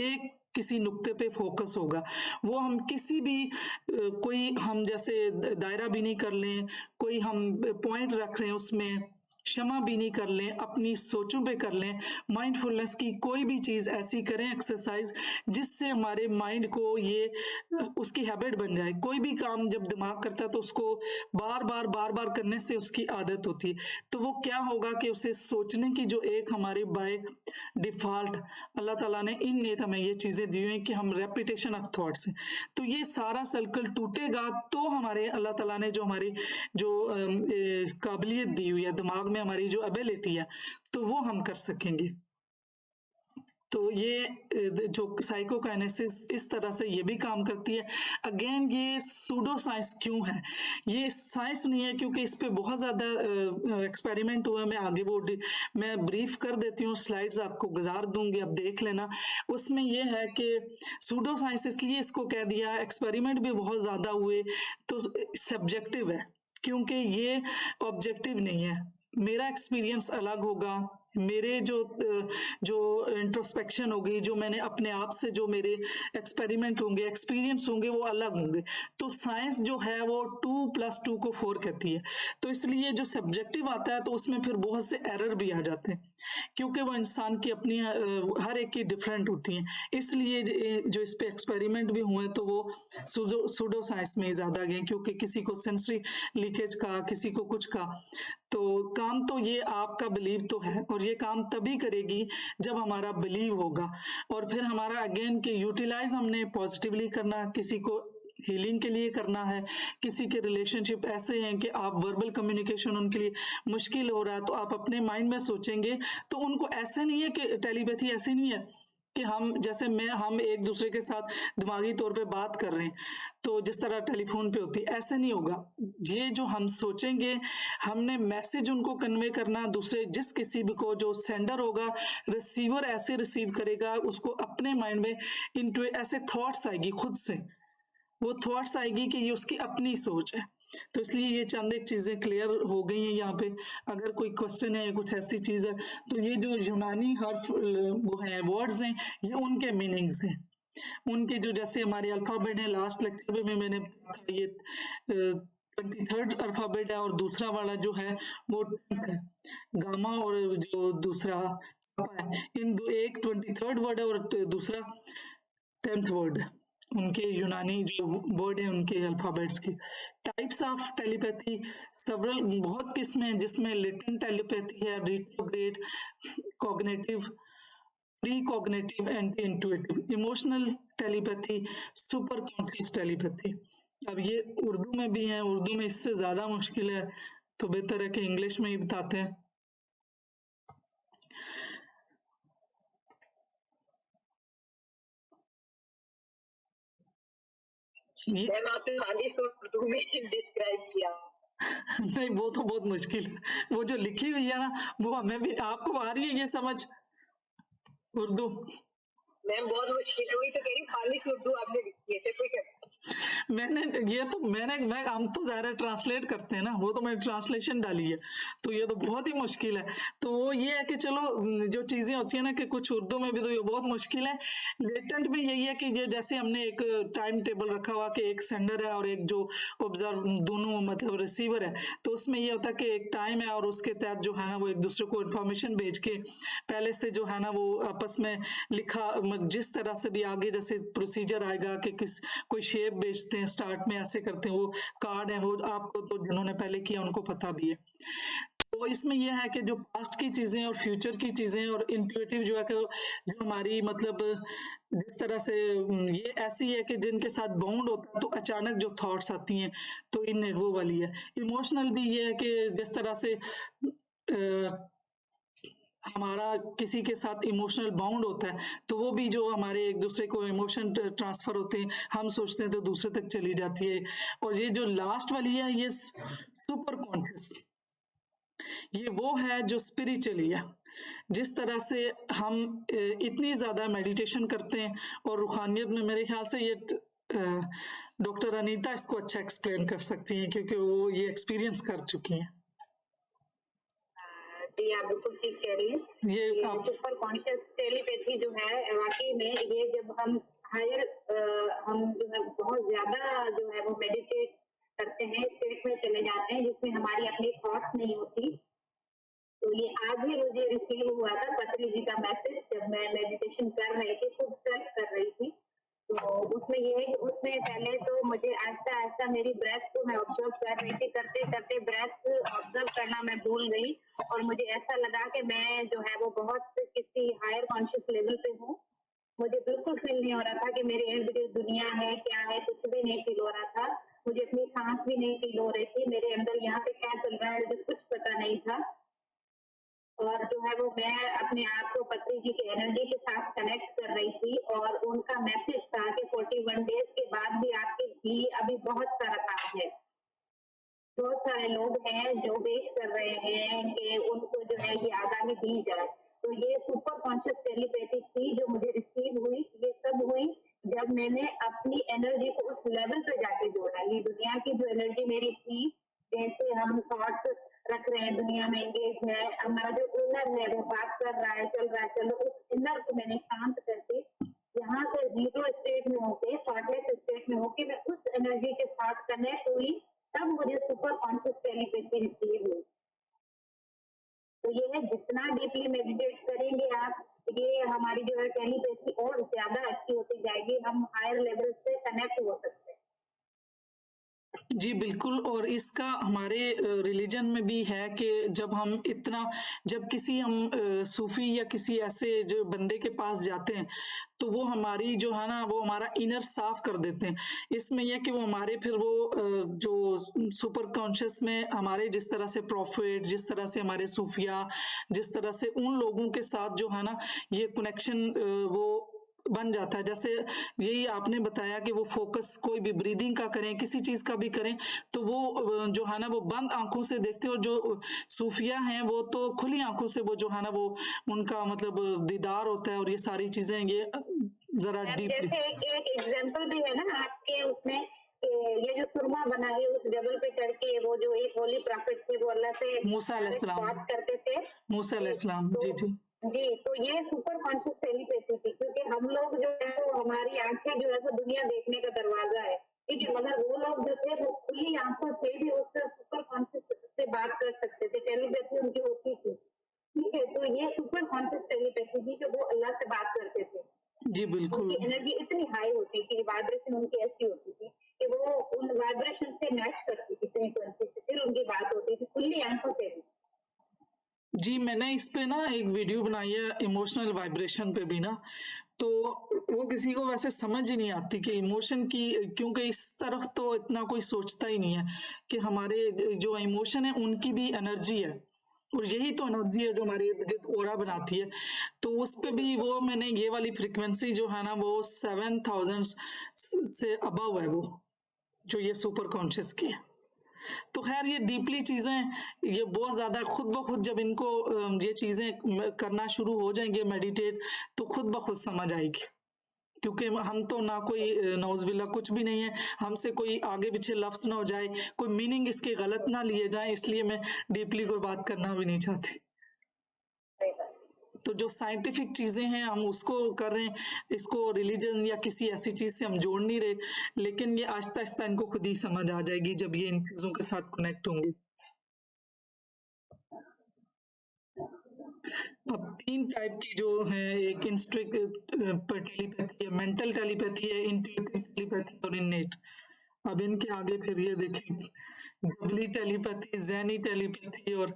एक किसी नुक्ते पे फोकस होगा, वो हम किसी भी कोई हम जैसे दायरा भी नहीं कर लें, कोई हम पॉइंट रख रहे हैं उसमें क्षमा भी नहीं कर लें, अपनी सोचों पे कर लें, माइंडफुलनेस की कोई भी चीज ऐसी करें एक्सरसाइज जिससे हमारे माइंड को ये उसकी हैबिट बन जाए। कोई भी काम जब दिमाग करता है तो उसको बार बार करने से उसकी आदत होती है। तो वो क्या होगा कि उसे सोचने की जो एक हमारी बाय डिफॉल्ट अल्लाह ताला ने इननेट हमें ये चीजें दी हुई कि हम रेपिटेशन ऑफ थॉट्स हैं, तो ये सारा सर्कल टूटेगा तो हमारे अल्लाह ताला ने जो हमारी जो काबिलियत दी हुई है दिमाग में, हमारी जो एबिलिटी है, तो वो हम कर सकेंगे। तो ये जो साइकोकाइनेसिस इस तरह से ये भी काम करती है। अगेन ये सूडो साइंस क्यों है, ये साइंस नहीं है क्योंकि इस पे बहुत ज़्यादा एक्सपेरिमेंट हुए। मैं आगे वो मैं ब्रीफ कर देती हूँ, स्लाइड्स आपको गुजार दूंगी, आप देख लेना। उसमें ये है कि सूडो साइंस इसलिए इसको कह दिया, एक्सपेरिमेंट भी बहुत ज़्यादा हुए, तो सब्जेक्टिव है क्योंकि ये ऑब्जेक्टिव नहीं है। मेरा एक्सपीरियंस अलग होगा, मेरे जो इंट्रोस्पेक्शन होगी, जो मैंने अपने आप से जो मेरे एक्सपेरिमेंट होंगे, एक्सपीरियंस होंगे, वो अलग होंगे। तो साइंस जो है वो 2+2 को 4 कहती है। तो इसलिए जो सब्जेक्टिव आता है तो उसमें फिर बहुत से एरर भी आ जाते हैं क्योंकि वो इंसान की अपनी हर एक की डिफरेंट होती हैं। इसलिए जो इस पे एक्सपेरिमेंट भी हुए तो वो सूडो साइंस में ज्यादा गए, क्योंकि किसी को सेंसरी लीकेज का, किसी को कुछ का। तो काम तो ये आपका बिलीव तो है, और ये काम तभी करेगी जब हमारा बिलीव होगा। और फिर हमारा अगेन के यूटिलाइज हमने पॉजिटिवली करना, किसी को हीलिंग के लिए करना है, किसी के रिलेशनशिप ऐसे हैं कि आप वर्बल कम्युनिकेशन उनके लिए मुश्किल हो रहा है, तो आप अपने माइंड में सोचेंगे। तो उनको ऐसे नहीं है कि टेलीपैथी ऐसे नहीं है कि हम एक दूसरे के साथ दिमागी तौर पे बात कर रहे हैं, तो जिस तरह टेलीफोन पे होती है, ऐसे नहीं होगा। ये जो हम सोचेंगे, हमने मैसेज उनको कन्वे करना, दूसरे जिस किसी भी को, जो सेंडर होगा, रिसीवर ऐसे रिसीव करेगा, उसको अपने माइंड में इंटू ऐसे थॉट्स आएगी, खुद से वो थॉट्स आएगी कि ये उसकी अपनी सोच है। तो इसलिए ये चंद एक चीजें क्लियर हो गई हैं यहाँ पे। अगर कोई क्वेश्चन है या कुछ ऐसी चीज है, तो ये जो यूनानी हर्फ वो है वर्ड्स हैं, ये उनके मीनिंग्स हैं, उनके जो जैसे हमारे अल्फाबेट है, लास्ट लेक्चर में मैंने ये 23rd अल्फाबेट है और दूसरा वाला जो है वो 10th है, गामा और जो दूसरा है, एक 23rd वर्ड है और दूसरा 10th वर्ड है, उनके यूनानी जो वर्ड है उनके अल्फाबेट्स की। टाइप्स ऑफ टेलीपैथी सेवरल, बहुत किस्में हैं, जिसमें लेटेंट टेलीपैथी है, retrograde, cognitive, pre cognitive, anti intuitive, emotional telepathy, super conscious telepathy. अब ये उर्दू में भी है, उर्दू में इससे ज्यादा मुश्किल है, तो बेहतर है कि इंग्लिश में ही बताते हैं। मैम आपने खाली उर्दू में डिस्क्राइब किया। नहीं, वो तो बहुत मुश्किल है, वो जो लिखी हुई है ना, वो हमें भी, आपको आ रही है ये समझ उर्दू? मैम बहुत मुश्किल हुई, तो कह रही खाली उर्दू आपने लिखी है, तो ठीक है। मैं हम तो ज़्यादा ट्रांसलेट करते हैं ना, वो तो मैंने ट्रांसलेशन डाली है, तो ये तो बहुत ही मुश्किल है। तो वो ये है कि चलो जो चीज़ें होती है ना कि कुछ उर्दू में भी, तो ये बहुत मुश्किल है। लेटेंट में यही है कि ये जैसे हमने एक टाइम टेबल रखा हुआ कि एक सेंडर है और एक जो ऑब्जर्व, दोनों मतलब रिसीवर है, तो उसमें ये होता है कि एक टाइम है और उसके तहत जो है ना वो एक दूसरे को इन्फॉर्मेशन भेज के पहले से जो है ना वो आपस में लिखा, जिस तरह से भी आगे जैसे प्रोसीजर आएगा कि कोई शेप बेचते हैं, स्टार्ट में ऐसे करते हैं, वो कार्ड है, वो आपको तो जिन्होंने पहले किया उनको पता भी है। तो इसमें यह है कि जो पास्ट की चीजें और फ्यूचर की चीजें और इंट्यूटिव जो है कि जो हमारी मतलब जिस तरह से ये ऐसी है कि जिनके साथ बाउंड होता है तो अचानक जो थॉट्स आती हैं, तो इन वो वाली है। इमोशनल भी ये है कि जिस तरह से हमारा किसी के साथ इमोशनल बाउंड होता है, तो वो भी जो हमारे एक दूसरे को इमोशन ट्रांसफर होते हैं, हम सोचते हैं तो दूसरे तक चली जाती है। और ये जो लास्ट वाली है, ये सुपर कॉन्शियस, ये वो है जो स्पिरिचुअली है। जिस तरह से हम इतनी ज्यादा मेडिटेशन करते हैं और रूहानियत में, मेरे ख्याल से ये डॉक्टर अनीता इसको अच्छा एक्सप्लेन कर सकती हैं, क्योंकि वो ये एक्सपीरियंस कर चुकी हैं। आप बिल्कुल ठीक कह रही हैं। ये सुपर कॉन्शियस टेलीपैथी जो है, वाकई में ये जब हम हायर हम जो है बहुत ज्यादा जो है वो मेडिटेट करते हैं, स्टेट में चले जाते हैं जिसमें हमारी अपनी थॉट्स नहीं होती। तो ये आज ही मुझे रिसीव हुआ था पत्री जी का मैसेज, जब मैं मेडिटेशन कर रही थी, खुद सर्च कर रही थी। तो उसमें ये है कि उसमें पहले तो मुझे आहिस्ता आहिस्ता मेरी ब्रेथ को मैं ऑब्जर्व कर रही थी, करते करते ब्रेथ ऑब्जर्व करना मैं भूल गई और मुझे ऐसा लगा कि मैं जो है वो बहुत किसी हायर कॉन्शियस लेवल पे हूँ। मुझे बिल्कुल फील नहीं हो रहा था कि मेरे इर्द गिर्द दुनिया है, क्या है, कुछ भी नहीं फील हो रहा था। मुझे अपनी सांस भी नहीं फील हो रही थी, मेरे अंदर यहाँ पे क्या चल रहा है मुझे कुछ पता नहीं था। और जो है वो मैं अपने आप को पत्री जी की एनर्जी के साथ कनेक्ट कर रही थी और उनका मैसेज था कि 41 डेज के बाद भी आपके लिए अभी बहुत सारा काम है। बहुत सारे लोग हैं जो वेट कर रहे हैं कि उनको जो है ये आगामी दी जाए। तो ये सुपर कॉन्शियस टेलीपैथी थी जो मुझे रिसीव हुई। ये सब हुई जब मैंने अपनी एनर्जी को उस लेवल पे जाके जोड़ा। ये दुनिया की जो एनर्जी मेरी थी, जैसे हम थॉट्स रख रहे हैं, दुनिया में एंगेज है, हमारा जो इनर है वो बात कर रहा है, चल रहा है, चलो उस इनर को मैंने शांत करके यहाँ से जीरो स्टेट में होके, थॉटलेस स्टेट में होके मैं उस एनर्जी के साथ कनेक्ट हुई, तब मुझे सुपर कॉन्शियस टेलीपैथी रिसीव हुई। तो ये है, जितना डीपली मेडिटेट करेंगे आप, ये हमारी जो है टेलीपैथी और ज्यादा अच्छी होती जाएगी, हम हायर लेवल से कनेक्ट हो सकते हैं। जी बिल्कुल। और इसका हमारे रिलीजन में भी है कि जब किसी हम सूफी या किसी ऐसे जो बंदे के पास जाते हैं तो वो हमारी जो है ना वो हमारा इनर साफ कर देते हैं। इसमें यह कि वो हमारे फिर वो जो सुपर कॉन्शियस में हमारे जिस तरह से प्रॉफिट, जिस तरह से हमारे सूफिया, जिस तरह से उन लोगों के साथ जो है ना ये कनेक्शन वो बन जाता है। जैसे यही आपने बताया कि वो फोकस कोई भी ब्रीदिंग का करें, किसी चीज का भी करें, तो वो जो है ना वो बंद आंखों से देखते हैं। और जो सूफिया हैं वो तो खुली आंखों से वो जो है ना वो उनका मतलब दीदार होता है और ये सारी चीजें ये जरा मैम डीपली। जैसे एक एग्जाम्पल भी है ना आपके उसमें कि ये जो सुरमा बना है उस जबल पे चढ़ के वो जो एक होली प्रॉफिट थे वो अल्लाह से मूसा डायरेक्ट अलैहिस्सलाम, बात करते थे। मूसा जी अलैहिस्सलाम, तो जी जी। जी तो ये सुपर कॉन्शियस टेलीपैथी थी, क्योंकि हम लोग जो है वो हमारी आंखें जो है वो दुनिया देखने का दरवाजा है, ठीक है, मगर वो लोग जो थे वो खुली आंखों से भी उससे सुपर कॉन्शियस से बात कर सकते थे, टेलीपैथी उनकी होती थी। ठीक है, तो ये सुपर कॉन्शियस टेलीपैथी थी जो वो अल्लाह से बात करते थे। जी बिल्कुल। उनकी एनर्जी इतनी हाई होती थी, वाइब्रेशन उनकी ऐसी होती थी कि वो उन वाइब्रेशन से मैच करती थी फ्रीक्वेंसी से, फिर उनकी बात होती थी खुली आंखों से भी। जी मैंने इस पे ना एक वीडियो बनाई है इमोशनल वाइब्रेशन पे भी ना, तो वो किसी को वैसे समझ ही नहीं आती कि इमोशन की, क्योंकि इस तरफ तो इतना कोई सोचता ही नहीं है कि हमारे जो इमोशन है उनकी भी एनर्जी है। और यही तो एनर्जी है जो हमारे इर्द गिर्द ओरा बनाती है। तो उस पे भी वो मैंने ये वाली फ्रीक्वेंसी जो है ना वो 7000 से अबव है वो, जो ये सुपर कॉन्शियस की है। तो खैर ये डीपली चीजें, ये बहुत ज्यादा खुद ब खुद जब इनको ये चीजें करना शुरू हो जाएंगे मेडिटेट, तो खुद ब खुद समझ आएगी। क्योंकि हम तो ना कोई नौजबिल्ला कुछ भी नहीं है, हमसे कोई आगे पीछे लफ्ज ना हो जाए, कोई मीनिंग इसके गलत ना लिए जाए, इसलिए मैं डीपली कोई बात करना भी नहीं चाहती। सही बात। तो जो साइंटिफिक चीजें हैं हम उसको कर रहे हैं, इसको रिलीजन या किसी ऐसी चीज से हम जोड़ नहीं रहे, लेकिन ये आहिस्ता आहिस्ता इनको खुद ही समझ आ जाएगी जब ये इन चीजों के साथ कनेक्ट होंगे। अब 3 टाइप की जो है, एक इंस्ट्रिक्ट टेलीपैथी है, मेंटल टेलीपैथी है, इंट्यूटिव टेलीपैथी और इननेट। अब इनके आगे फिर ये देखिए गबली टेलीपैथी, जैनी टेलीपैथी और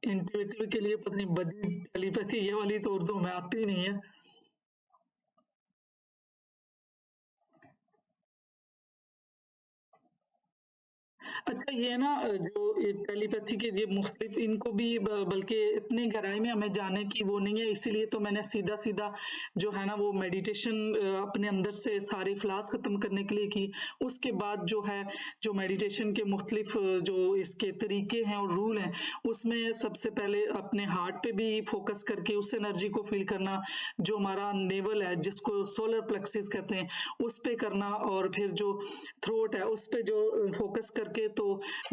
इंट्यूटिव के लिए पता नहीं बदी टेलीपैथी, ये वाली तो उर्दू में आती नहीं है। अच्छा ये ना जो टेलीपैथी के ये मुख्तलिफ इनको भी बल्कि इतनी गहराई में हमें जाने की वो नहीं है, इसीलिए तो मैंने सीधा सीधा जो है ना वो मेडिटेशन अपने अंदर से सारी फ्लास खत्म करने के लिए की। उसके बाद जो है जो मेडिटेशन के मुख्तलिफ जो इसके तरीके हैं और रूल हैं, उसमें सबसे पहले अपने हार्ट पे भी फोकस करके उस एनर्जी को फील करना, जो हमारा नेवल है जिसको सोलर प्लेक्सिस कहते हैं उस पे करना, और फिर जो थ्रोट है उस पे जो फोकस करके तो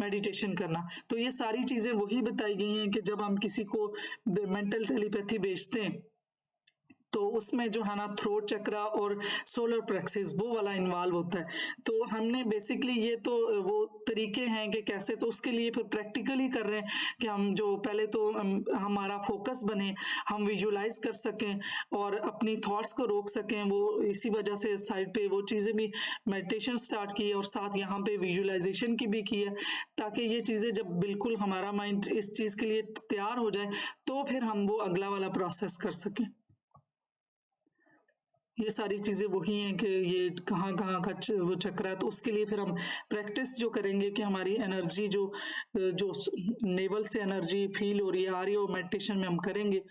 मेडिटेशन करना। तो ये सारी चीजें वही बताई गई हैं कि जब हम किसी को मेंटल टेलीपैथी भेजते हैं तो उसमें जो है ना थ्रोट चक्रा और सोलर प्लेक्सिस वो वाला इन्वॉल्व होता है। तो हमने बेसिकली ये तो वो तरीके हैं कि कैसे, तो उसके लिए फिर प्रैक्टिकली कर रहे हैं कि हम जो पहले तो हमारा फोकस बने, हम विजुलाइज कर सकें और अपनी थॉट्स को रोक सकें। वो इसी वजह से साइड पे वो चीज़ें भी मेडिटेशन स्टार्ट की है और साथ यहाँ पे विजुलाइजेशन की भी की है, ताकि ये चीज़ें जब बिल्कुल हमारा माइंड इस चीज़ के लिए तैयार हो जाए तो फिर हम वो अगला वाला प्रोसेस कर सकें। ये सारी चीजें वही हैं कि ये कहाँ कहाँ का वो चक्र है। तो उसके लिए फिर हम प्रैक्टिस जो करेंगे कि हमारी एनर्जी जो नेवल से एनर्जी फील हो रही है, आ रही है, वो मेडिटेशन में हम करेंगे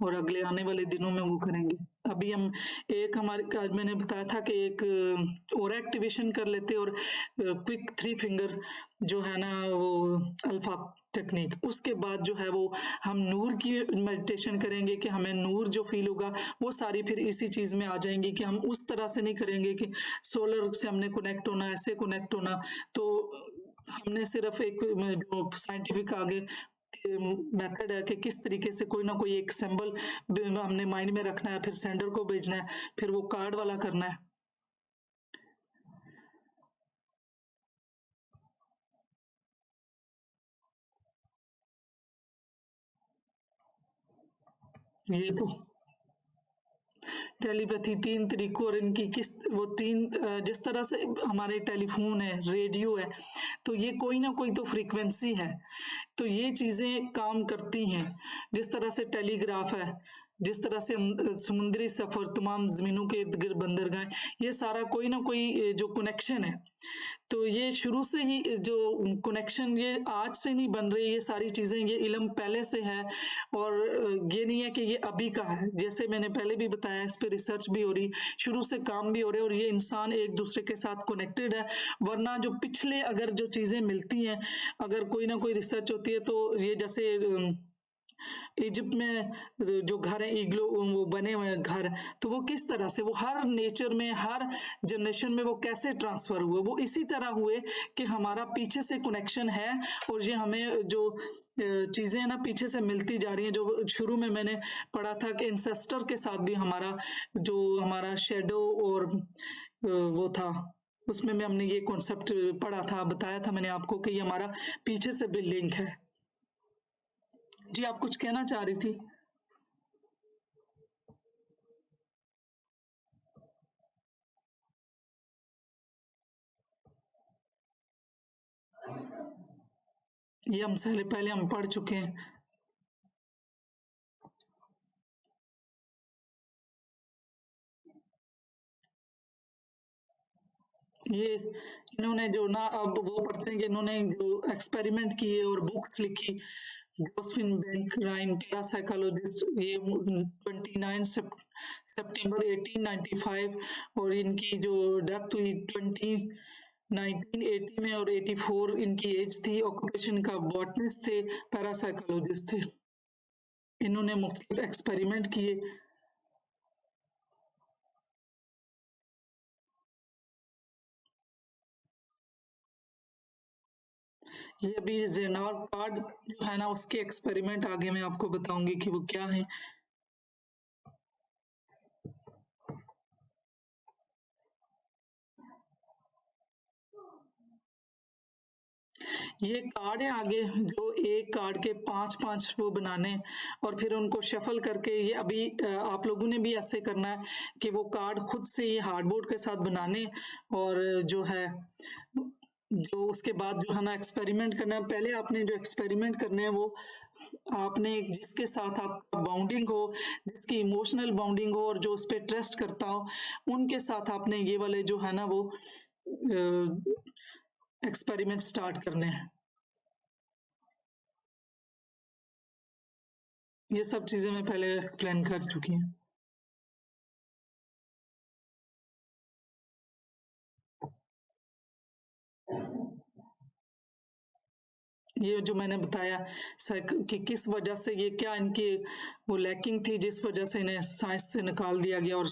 और अगले आने वाले दिनों में वो करेंगे। अभी हम एक हमारे आज मैंने बताया था कि एक और एक्टिवेशन कर लेते और क्विक 3 फिंगर जो है ना वो अल्फा टेक्निक, उसके बाद जो है वो हम नूर की मेडिटेशन करेंगे कि हमें नूर जो फील होगा वो सारी फिर इसी चीज में आ जाएंगी कि हम उस तरह से नहीं करेंगे कि सोलर से हमने कनेक्ट होना, ऐसे कनेक्ट होना। तो हमने सिर्फ एक जो साइंटिफिक आगे मेथड है कि किस तरीके से कोई ना कोई एक सिंबल हमने माइंड में रखना है, फिर सेंडर को भेजना है, फिर वो कार्ड वाला करना है। ये तो टेलीपैथी 3 तरीकों और इनकी किस वो 3 जिस तरह से हमारे टेलीफोन है, रेडियो है, तो ये कोई ना कोई तो फ्रीक्वेंसी है, तो ये चीज़ें काम करती हैं। जिस तरह से टेलीग्राफ है, जिस तरह से समुद्री सफ़र, तमाम ज़मीनों के इर्द-गिर्द बंदरगाह, ये सारा कोई ना कोई जो कनेक्शन है, तो ये शुरू से ही जो कनेक्शन ये आज से नहीं बन रही, ये सारी चीज़ें, ये इल्म पहले से है और ये नहीं है कि ये अभी का है। जैसे मैंने पहले भी बताया, इस पे रिसर्च भी हो रही, शुरू से काम भी हो रहे और ये इंसान एक दूसरे के साथ कनेक्टेड है। वरना जो पिछले अगर जो चीज़ें मिलती हैं, अगर कोई ना कोई रिसर्च होती है, तो ये जैसे इजिप्ट में जो घर है, इग्लो वो बने हुए हैं घर, तो वो किस तरह से, वो हर नेचर में, हर जनरेशन में वो कैसे ट्रांसफर हुए, वो इसी तरह हुए कि हमारा पीछे से कनेक्शन है और ये हमें जो चीज़ें ना पीछे से मिलती जा रही हैं। जो शुरू में मैंने पढ़ा था कि इंसेस्टर के साथ भी हमारा जो हमारा शेडो और वो था, उसमें में हमने ये कॉन्सेप्ट पढ़ा था, बताया था मैंने आपको कि ये हमारा पीछे से भी लिंक है। जी, आप कुछ कहना चाह रही थी? ये हम पहले हम पढ़ चुके हैं। ये इन्होंने जो ना, अब वो पढ़ते हैं कि इन्होंने जो एक्सपेरिमेंट किए और बुक्स लिखी, जोसेफिन बैंक राइन पैरासाइकोलॉजिस्ट, ये 29 सितंबर 1895, और इनकी जो डेथ हुई 1980 में और 84 इनकी एज थी। ऑक्यूपेशन का बॉटनिस्ट थे, पैरासाइकोलॉजिस्ट थे। इन्होंने मुख्तलिफ एक्सपेरिमेंट किए। ये अभी जेनॉर कार्ड जो है ना, उसके एक्सपेरिमेंट आगे मैं आपको बताऊंगी कि वो क्या है। ये कार्ड है आगे, जो एक कार्ड के 5-5 वो बनाने और फिर उनको शफल करके, ये अभी आप लोगों ने भी ऐसे करना है कि वो कार्ड खुद से ये हार्डबोर्ड के साथ बनाने और जो है जो उसके बाद जो है ना एक्सपेरिमेंट करना है। पहले आपने जो एक्सपेरिमेंट करने हैं वो आपने जिसके साथ आपका बाउंडिंग हो, जिसकी इमोशनल बाउंडिंग हो और जो उस पर ट्रस्ट करता हो, उनके साथ आपने ये वाले जो है ना वो एक्सपेरिमेंट स्टार्ट करने हैं। ये सब चीजें मैं पहले एक्सप्लेन कर चुकी हूँ। ये जो मैंने बताया कि किस वजह से, ये क्या इनकी वो लैकिंग थी जिस वजह से इन्हें साइंस से निकाल दिया गया और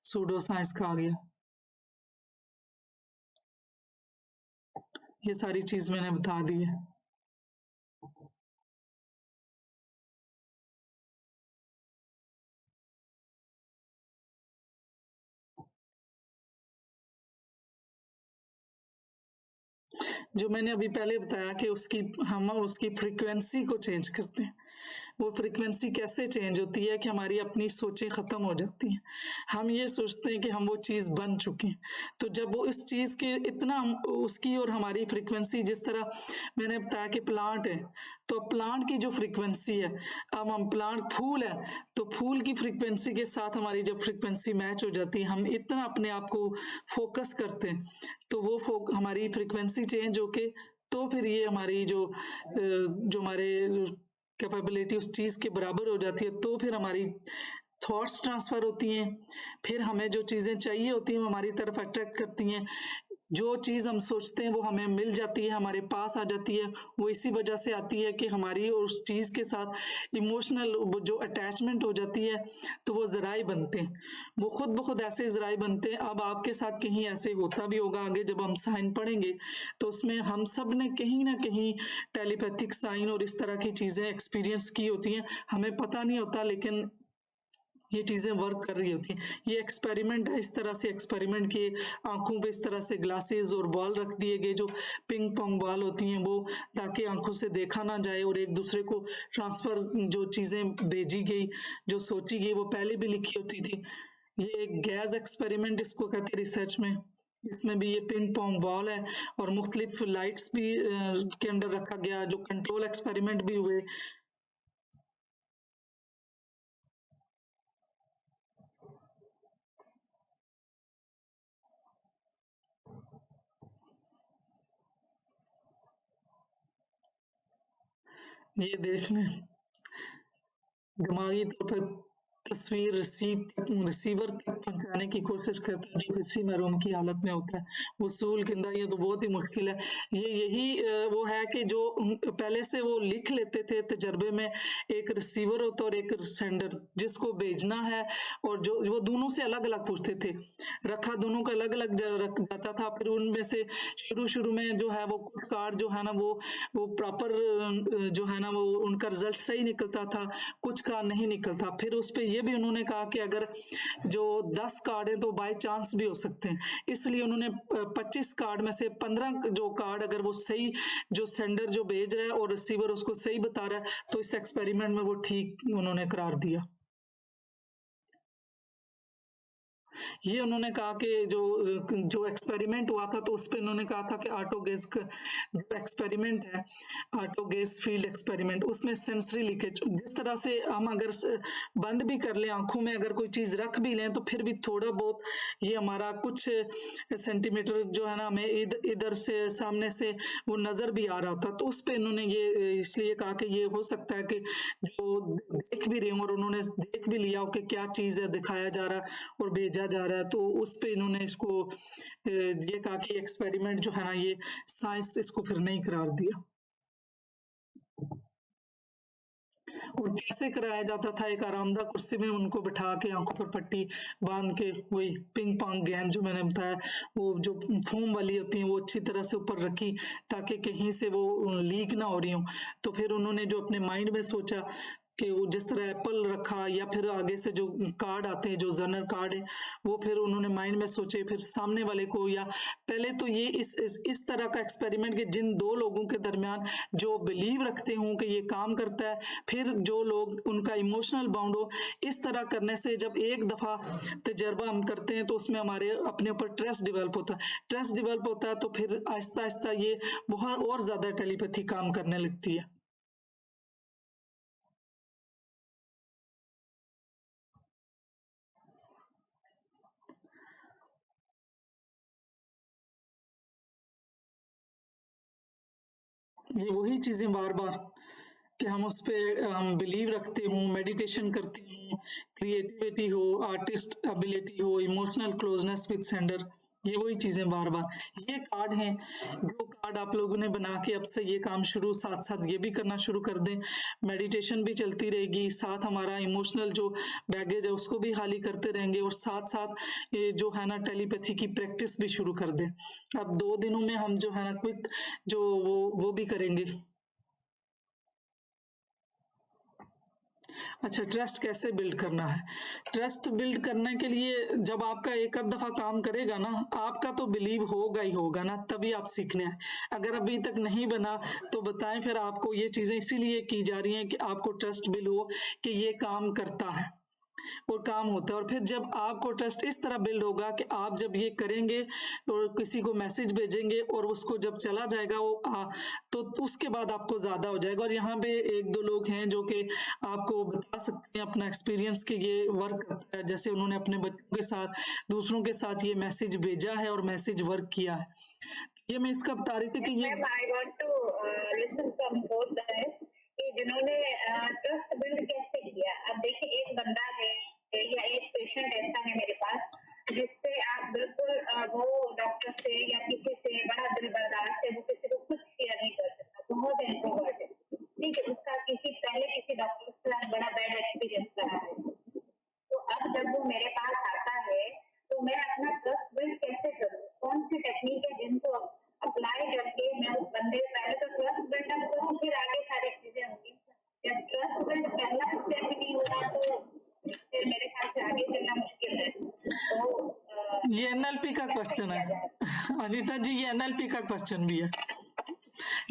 सूडो साइंस कहा गया। ये सारी चीज मैंने बता दी है। जो मैंने अभी पहले बताया कि हम उसकी फ्रीक्वेंसी को चेंज करते हैं। वो फ्रीक्वेंसी कैसे चेंज होती है कि हमारी अपनी सोचें ख़त्म हो जाती हैं। हम ये सोचते हैं कि हम वो चीज़ बन चुके हैं, तो जब वो इस चीज़ के इतना उसकी और हमारी फ्रीक्वेंसी, जिस तरह मैंने बताया कि प्लांट है, तो प्लांट की जो फ्रीक्वेंसी है, अब हम प्लांट फूल है, तो फूल की फ्रीक्वेंसी के साथ हमारी जब फ्रीक्वेंसी मैच हो जाती है, हम इतना अपने आप को फोकस करते हैं, तो वो हमारी फ्रीक्वेंसी चेंज होके, तो फिर ये हमारी जो हमारे कैपेबिलिटी उस चीज़ के बराबर हो जाती है, तो फिर हमारी थॉट्स ट्रांसफ़र होती हैं, फिर हमें जो चीज़ें चाहिए होती हैं वो हमारी तरफ अट्रैक्ट करती हैं। जो चीज़ हम सोचते हैं वो हमें मिल जाती है, हमारे पास आ जाती है। वो इसी वजह से आती है कि हमारी उस चीज़ के साथ इमोशनल जो अटैचमेंट हो जाती है, तो वो ज़राए बनते हैं, वो खुद ब खुद ऐसे ज़राए बनते हैं। अब आपके साथ कहीं ऐसे होता भी होगा, आगे जब हम साइन पढ़ेंगे तो उसमें हम सब ने कहीं ना कहीं टेलीपैथिक साइन और इस तरह की चीज़ें एक्सपीरियंस की होती हैं, हमें पता नहीं होता, लेकिन ये चीज़ें वर्क कर रही होती हैं। ये एक्सपेरिमेंट है, इस तरह से एक्सपेरिमेंट किए, आंखों पे इस तरह से ग्लासेस और बॉल रख दिए गए, जो पिंग पोंग बॉल होती हैं वो, ताकि आंखों से देखा ना जाए और एक दूसरे को ट्रांसफ़र जो चीज़ें भेजी गई, जो सोची गई, वो पहले भी लिखी होती थी। ये एक गैस एक्सपेरिमेंट इसको कहते हैं रिसर्च में। इसमें भी ये पिंग पोंग बॉल है और मुख्तलिफ लाइट्स भी के अंदर रखा गया, जो कंट्रोल एक्सपेरिमेंट भी हुए। ये देख लें, दिमागी तौर पर तस्वीर रिसीवर तक पहुंचाने की कोशिश करता है जो किसी महरूम की हालत में होता है। वसूल किंदा ये तो बहुत ही मुश्किल है। ये यही वो है कि जो पहले से वो लिख लेते थे तजर्बे में, एक रिसीवर होता और एक सेंडर जिसको भेजना है, और जो वो दोनों से अलग अलग पूछते थे, रखा दोनों का अलग अलग रख जाता था। फिर उनमें से शुरू में जो है वो कुछ कार्ड जो है ना वो प्रॉपर जो है ना वो उनका रिजल्ट सही निकलता था, कुछ का नहीं निकलता। फिर उस पे ये भी उन्होंने कहा कि अगर जो 10 कार्ड हैं तो बाय चांस भी हो सकते हैं, इसलिए उन्होंने 25 कार्ड में से 15 जो कार्ड अगर वो सही, जो सेंडर जो भेज रहा है और रिसीवर उसको सही बता रहा है, तो इस एक्सपेरिमेंट में वो ठीक उन्होंने करार दिया। ये उन्होंने कहा कि जो एक्सपेरिमेंट हुआ था तो उस पर उन्होंने कहा था कि ऑटोगेज का जो एक्सपेरिमेंट है, ऑटोगेज फील्ड एक्सपेरिमेंट, उसमें सेंसरी लीकेज, जिस तरह से हम अगर बंद भी कर लें आंखों में, अगर कोई चीज रख भी लें तो फिर भी थोड़ा बहुत ये हमारा कुछ सेंटीमीटर जो है ना हमें इधर से सामने से वो नजर भी आ रहा था। तो उस पर इन्होंने ये इसलिए कहा कि ये हो सकता है कि जो देख भी रहे हों और उन्होंने देख भी लिया हो कि क्या चीज है दिखाया जा रहा है और भेजा जा रहा है, तो उस पे इन्होंने इसको ये कहा कि एक्सपेरिमेंट जो है ना ये साइंस इसको फिर नहीं करार दिया। और कैसे कराया जाता था, एक आरामदायक कुर्सी में उनको बिठा के आंखों पर पट्टी बांध के, वही पिंग पोंग गेंद जो मैंने बताया, वो जो फोम वाली होती है वो अच्छी तरह से ऊपर रखी ताकि कहीं से वो लीक ना हो रही हो। तो फिर उन्होंने जो अपने माइंड में सोचा कि वो जिस तरह एप्पल रखा या फिर आगे से जो कार्ड आते हैं जो जर्नल कार्ड है वो फिर उन्होंने माइंड में सोचे, फिर सामने वाले को, या पहले तो ये इस तरह का एक्सपेरिमेंट कि जिन दो लोगों के दरमियान जो बिलीव रखते हों कि ये काम करता है, फिर जो लोग उनका इमोशनल बाउंड हो, इस तरह करने से जब एक दफा तजर्बा हम करते हैं तो उसमें हमारे अपने ऊपर ट्रस्ट डेवलप होता है। ट्रस्ट डेवलप होता है तो फिर आहिस्ता आहिस्ता ये बहुत और ज्यादा टेलीपैथी काम करने लगती है। ये वही चीजें बार बार कि हम उस पे हम बिलीव रखते हो, मेडिटेशन करते हो, क्रिएटिविटी हो, आर्टिस्ट एबिलिटी हो, इमोशनल क्लोजनेस विद सेंडर, ये वही चीजें बार बार। ये कार्ड हैं, जो कार्ड आप लोगों ने बना के अब से ये काम शुरू, साथ साथ ये भी करना शुरू कर दें। मेडिटेशन भी चलती रहेगी, साथ हमारा इमोशनल जो बैगेज है उसको भी खाली करते रहेंगे, और साथ साथ ये जो है ना टेलीपैथी की प्रैक्टिस भी शुरू कर दें। अब 2 दिनों में हम जो है ना क्विक जो वो भी करेंगे। अच्छा, ट्रस्ट कैसे बिल्ड करना है? ट्रस्ट बिल्ड करने के लिए जब आपका एक आध दफा काम करेगा ना, आपका तो बिलीव होगा ही होगा ना, तभी आप सीखने हैं। अगर अभी तक नहीं बना तो बताएं, फिर आपको ये चीजें इसीलिए की जा रही हैं कि आपको ट्रस्ट बिल्ड हो कि ये काम करता है और काम होता है। और फिर जब आपको ट्रस्ट इस तरह बिल्ड होगा कि आप जब ये करेंगे और किसी को मैसेज भेजेंगे और उसको जब चला जाएगा वो तो उसके बाद आपको ज्यादा हो जाएगा। और यहाँ पे 1-2 लोग हैं जो कि आपको बता सकते हैं अपना एक्सपीरियंस कि ये वर्क करता है, जैसे उन्होंने अपने बच्चों के साथ, दूसरों के साथ ये मैसेज भेजा है और मैसेज वर्क किया है। ये मैं इसका बता रही थी कि ये I want to listen from both sides कि जिन्होंने ट्रस्ट बिल्ड कैसे किया। अब देखिए, एक बंदा है या एक पेशेंट ऐसा है मेरे पास जिससे आप बिल्कुल वो डॉक्टर से या किसी से बड़ा दिल बर्दाश्त है, वो किसी को कुछ शेयर नहीं कर सकता, बहुत इंट्रोवर्ट है, ठीक है, उसका पहले किसी डॉक्टर के साथ बड़ा बैड एक्सपीरियंस रहा है। तो अब जब वो मेरे पास आता है तो मैं अपना ट्रस्ट बिल्ड कैसे करूँ, कौन सी टेक्निक है जिनको अप्लाई करके मैं उस बंदे पहले तो ट्रस्ट बिल्ड अप करूँ, फिर आगे सारी चीजें होंगी। जब ट्रस्ट बिल्ड पहला स्टेप नहीं हुआ तो फिर मेरे ख्याल से आगे चलना मुश्किल है। तो ये एनएलपी का क्वेश्चन है अनीता जी, ये एनएलपी का क्वेश्चन भी है।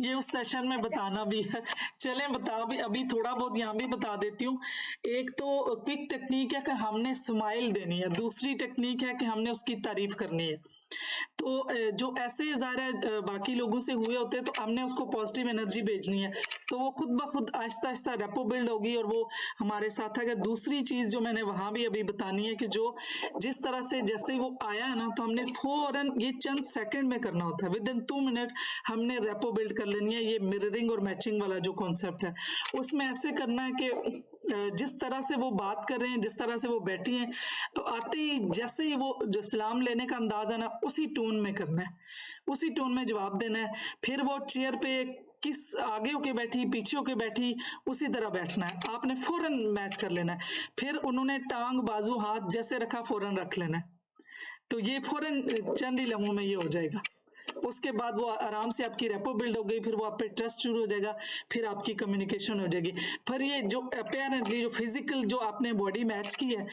ये उस सेशन में बताना भी है। चलें बता भी, अभी थोड़ा बहुत यहाँ भी बता देती हूँ। एक तो क्विक टेक्निक है कि हमने स्माइल देनी है, दूसरी टेक्निक है कि हमने उसकी तारीफ करनी है। तो जो ऐसे ज़ाहिर बाकी लोगों से हुए होते हैं, तो हमने उसको पॉजिटिव एनर्जी भेजनी है, तो वो खुद ब खुद आहिस्ता आहिस्ता रेपो बिल्ड होगी और वो हमारे साथ है। दूसरी चीज जो मैंने वहां भी अभी बतानी है कि जो जिस तरह से जैसे ही वो आया है ना, तो हमने फौरन ये चंद सेकंड में करना होता है, विद इन 2 मिनट हमने रेपो बिल्ड कर लेनी है। ये मिररिंग और मैचिंग वाला जो कॉन्सेप्ट है, उसमें ऐसे करना है कि जिस तरह से वो बात कर रहे हैं, जिस तरह से वो बैठी हैं, तो आते ही जैसे ही वो जो सलाम लेने का अंदाज है ना, उसी टोन में करना है, उसी टोन में जवाब देना है। फिर वो चेयर पे किस आगे होके बैठी, पीछे होके बैठी, उसी तरह बैठना है, आपने फौरन मैच कर लेना है। फिर उन्होंने टांग, बाजू, हाथ जैसे रखा, फौरन रख लेना है। तो ये फौरन चंद ही लम्हों में ये हो जाएगा। उसके बाद वो आराम से आपकी रेपो बिल्ड हो गई, फिर वो आप पे ट्रस्ट शुरू हो जाएगा, फिर आपकी कम्युनिकेशन हो जाएगी। फिर ये जो अपेरेंटली जो फिजिकल जो आपने बॉडी मैच की है,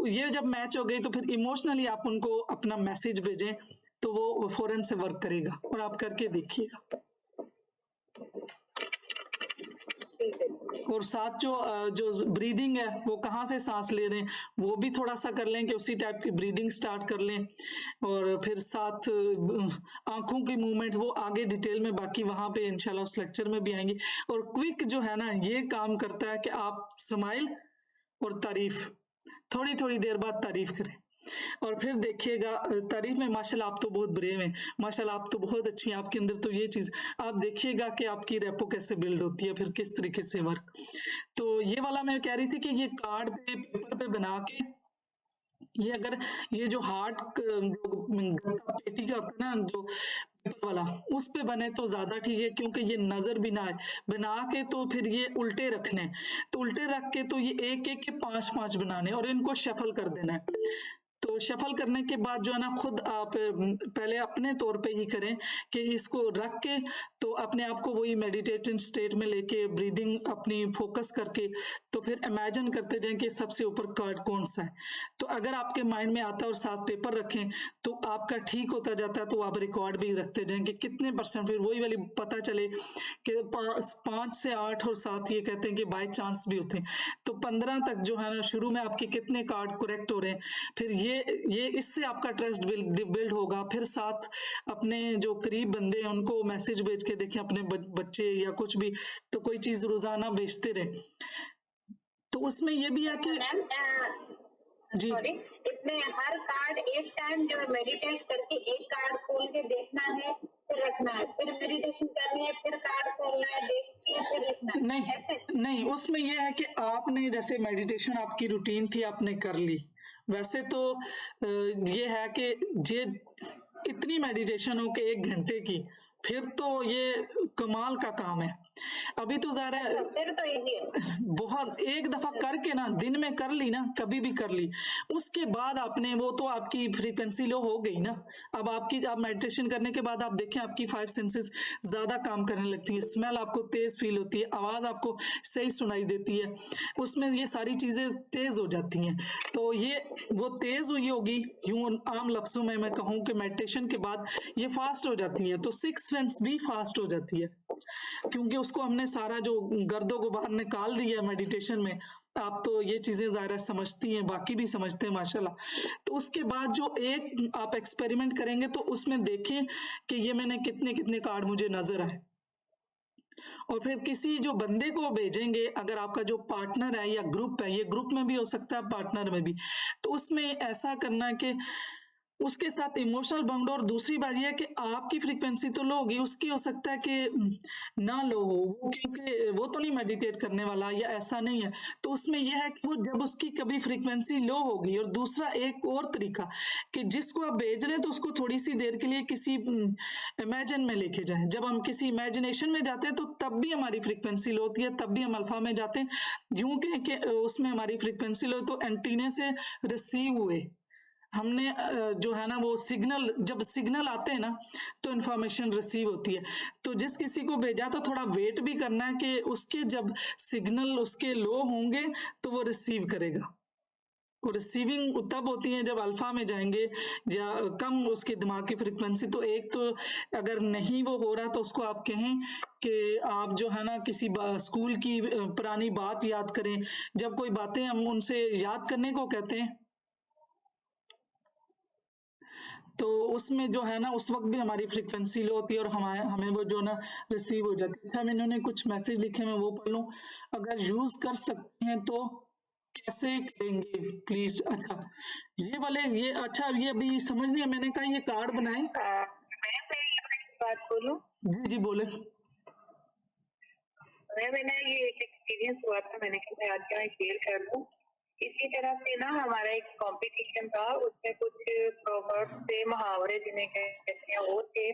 ये जब मैच हो गई तो फिर इमोशनली आप उनको अपना मैसेज भेजें, तो वो फौरन से वर्क करेगा। और आप करके देखिएगा। और साथ जो ब्रीदिंग है, वो कहाँ से सांस ले रहे हैं, वो भी थोड़ा सा कर लें कि उसी टाइप की ब्रीदिंग स्टार्ट कर लें। और फिर साथ आंखों की मूवमेंट, वो आगे डिटेल में बाकी वहां पे इंशाल्लाह उस लेक्चर में भी आएंगी। और क्विक जो है ना, ये काम करता है कि आप स्माइल और तारीफ, थोड़ी थोड़ी देर बाद तारीफ करें। और फिर देखिएगा तारीफ में माशाल्लाह आप तो बहुत ब्रेव हैं, माशाल्लाह आप तो बहुत अच्छी हैं, आपके अंदर तो ये चीज आप देखिएगा कि आपकी रेपो कैसे बिल्ड होती है, फिर किस तरीके से वर्क। तो ये वाला मैं कह रही थी कि ये कार्ड पे, पेपर पे बना के, ये अगर ये जो हार्ट पेटी का होता है ना, जो पेपर वाला, उस पे बने तो ज्यादा ठीक है, क्योंकि ये नजर भी ना आए। बना के तो फिर ये उल्टे रखने, तो उल्टे रख के तो ये एक एक के 5-5 बनाने और इनको शफल कर देना है। तो शफल करने के बाद जो है ना, खुद आप पहले अपने तौर पे ही करें कि इसको रख के तो अपने आप को वही मेडिटेटिव स्टेट में लेके ब्रीदिंग अपनी फोकस करके, तो फिर इमेजिन करते जाएं कि सबसे ऊपर कार्ड कौन सा है। तो अगर आपके माइंड में आता है और साथ पेपर रखें, तो आपका ठीक होता जाता है। तो आप रिकॉर्ड भी रखते जाएं कि कितने परसेंट, फिर वही वाली पता चले कि 5 से 8 और 7 ये कहते हैं कि बाय चांस भी होते हैं। तो 15 तक जो है ना, शुरू में आपके कितने कार्ड करेक्ट हो रहे हैं, फिर ये इससे आपका ट्रस्ट बिल्ड होगा। फिर साथ अपने जो करीब बंदे हैं उनको मैसेज भेज के देखें, अपने बच्चे या कुछ भी, तो कोई चीज रोजाना भेजते रहे। तो उसमें ये भी है कि जी, इसमें हर कार्ड एक टाइम जो मेडिटेट करके एक कार्ड खोल के देखना है, फिर रखना है, फिर मेडिटेशन करनी है, फिर कार्ड खोलना है, देख के फिर रखना है। नहीं, उसमें ये है कि आपने जैसे मेडिटेशन आपकी रूटीन थी, आपने कर ली। वैसे तो ये है कि ये इतनी मेडिटेशन हो कि 1 घंटे की, फिर तो ये कमाल का काम है। अभी तो ज़्यादा फिर तो इजी है। बहुत, एक दफा करके ना, दिन में कर ली ना, कभी भी कर ली, उसके बाद आपने वो तो आपकी फ्रीक्वेंसी लो हो गई ना। अब आप मेडिटेशन करने के बाद आप देखें आपकी 5 सेंसेस ज्यादा काम करने लगती है, स्मेल आपको तेज फील होती है, आवाज आपको सही सुनाई देती है, उसमें ये सारी चीजें तेज हो जाती हैं। तो ये वो तेज हुई होगी, यूं आम लफ्जों में मैं कहूँ कि मेडिटेशन के बाद ये फास्ट हो जाती है, तो 6 सेंस भी फास्ट हो जाती है, क्योंकि उसको हमने सारा जो गर्दों को बाहर निकाल दिया है मेडिटेशन में। आप तो ये चीजें ज़ाहिर समझती हैं, बाकी भी समझते हैं माशाल्लाह। तो उसके बाद जो एक आप एक्सपेरिमेंट करेंगे, तो उसमें देखें कि ये मैंने कितने कितने कार्ड मुझे नजर आए, और फिर किसी जो बंदे को भेजेंगे, अगर आपका जो पार्टनर है या ग्रुप है, ये ग्रुप में भी हो सकता है, पार्टनर में भी, तो उसमें ऐसा करना है कि उसके साथ इमोशनल बॉन्ड। और दूसरी बात यह है कि आपकी फ्रीक्वेंसी तो लो होगी, उसकी हो सकता है कि ना लो हो, क्योंकि वो तो नहीं मेडिटेट करने वाला या ऐसा नहीं है। तो उसमें यह है कि वो जब उसकी कभी फ्रीक्वेंसी लो होगी, और दूसरा एक और तरीका कि जिसको आप भेज रहे हैं, तो उसको थोड़ी सी देर के लिए किसी इमेजिन में लेके जाएं। जब हम किसी इमेजिनेशन में जाते हैं, तो तब भी हमारी फ्रीक्वेंसी लो होती है, तब भी हम अल्फा में जाते हैं। यूं कि उसमें हमारी फ्रीक्वेंसी लो, तो एंटीने से रिसीव हुए हमने जो है ना, वो सिग्नल, जब सिग्नल आते हैं ना, तो इन्फॉर्मेशन रिसीव होती है। तो जिस किसी को भेजा, तो थोड़ा वेट भी करना है कि उसके जब सिग्नल उसके लो होंगे, तो वो रिसीव करेगा। और रिसीविंग तब होती है जब अल्फा में जाएंगे या कम उसकी दिमाग की फ्रिक्वेंसी। तो एक तो अगर नहीं वो हो रहा तो उसको आप कहें कि आप जो है ना किसी स्कूल की पुरानी बात याद करें। जब कोई बातें हम उनसे याद करने को कहते हैं तो उसमें जो है ना उस वक्त भी हमारी फ्रिक्वेंसी लो होती है और हमारे हमें वो जो ना रिसीव हो जाती है। अच्छा, इन्होंने कुछ मैसेज लिखे, मैं वो पढ़ लूं। अगर यूज कर सकते हैं तो कैसे करेंगे प्लीज। अच्छा ये वाले ये अच्छा ये अभी समझ नहीं है, मैंने कहा ये कार्ड बनाए। मैं बात बोलूं, जी जी बोले। मैंने ये एक एक्सपीरियंस हुआ था, मैंने कहा आज मैं शेयर कर दूं। इसी तरह से ना हमारा एक कंपटीशन था, उसमें कुछ प्रोवर्ब्स थे, मुहावरे जिन्हें कहते हैं वो थे।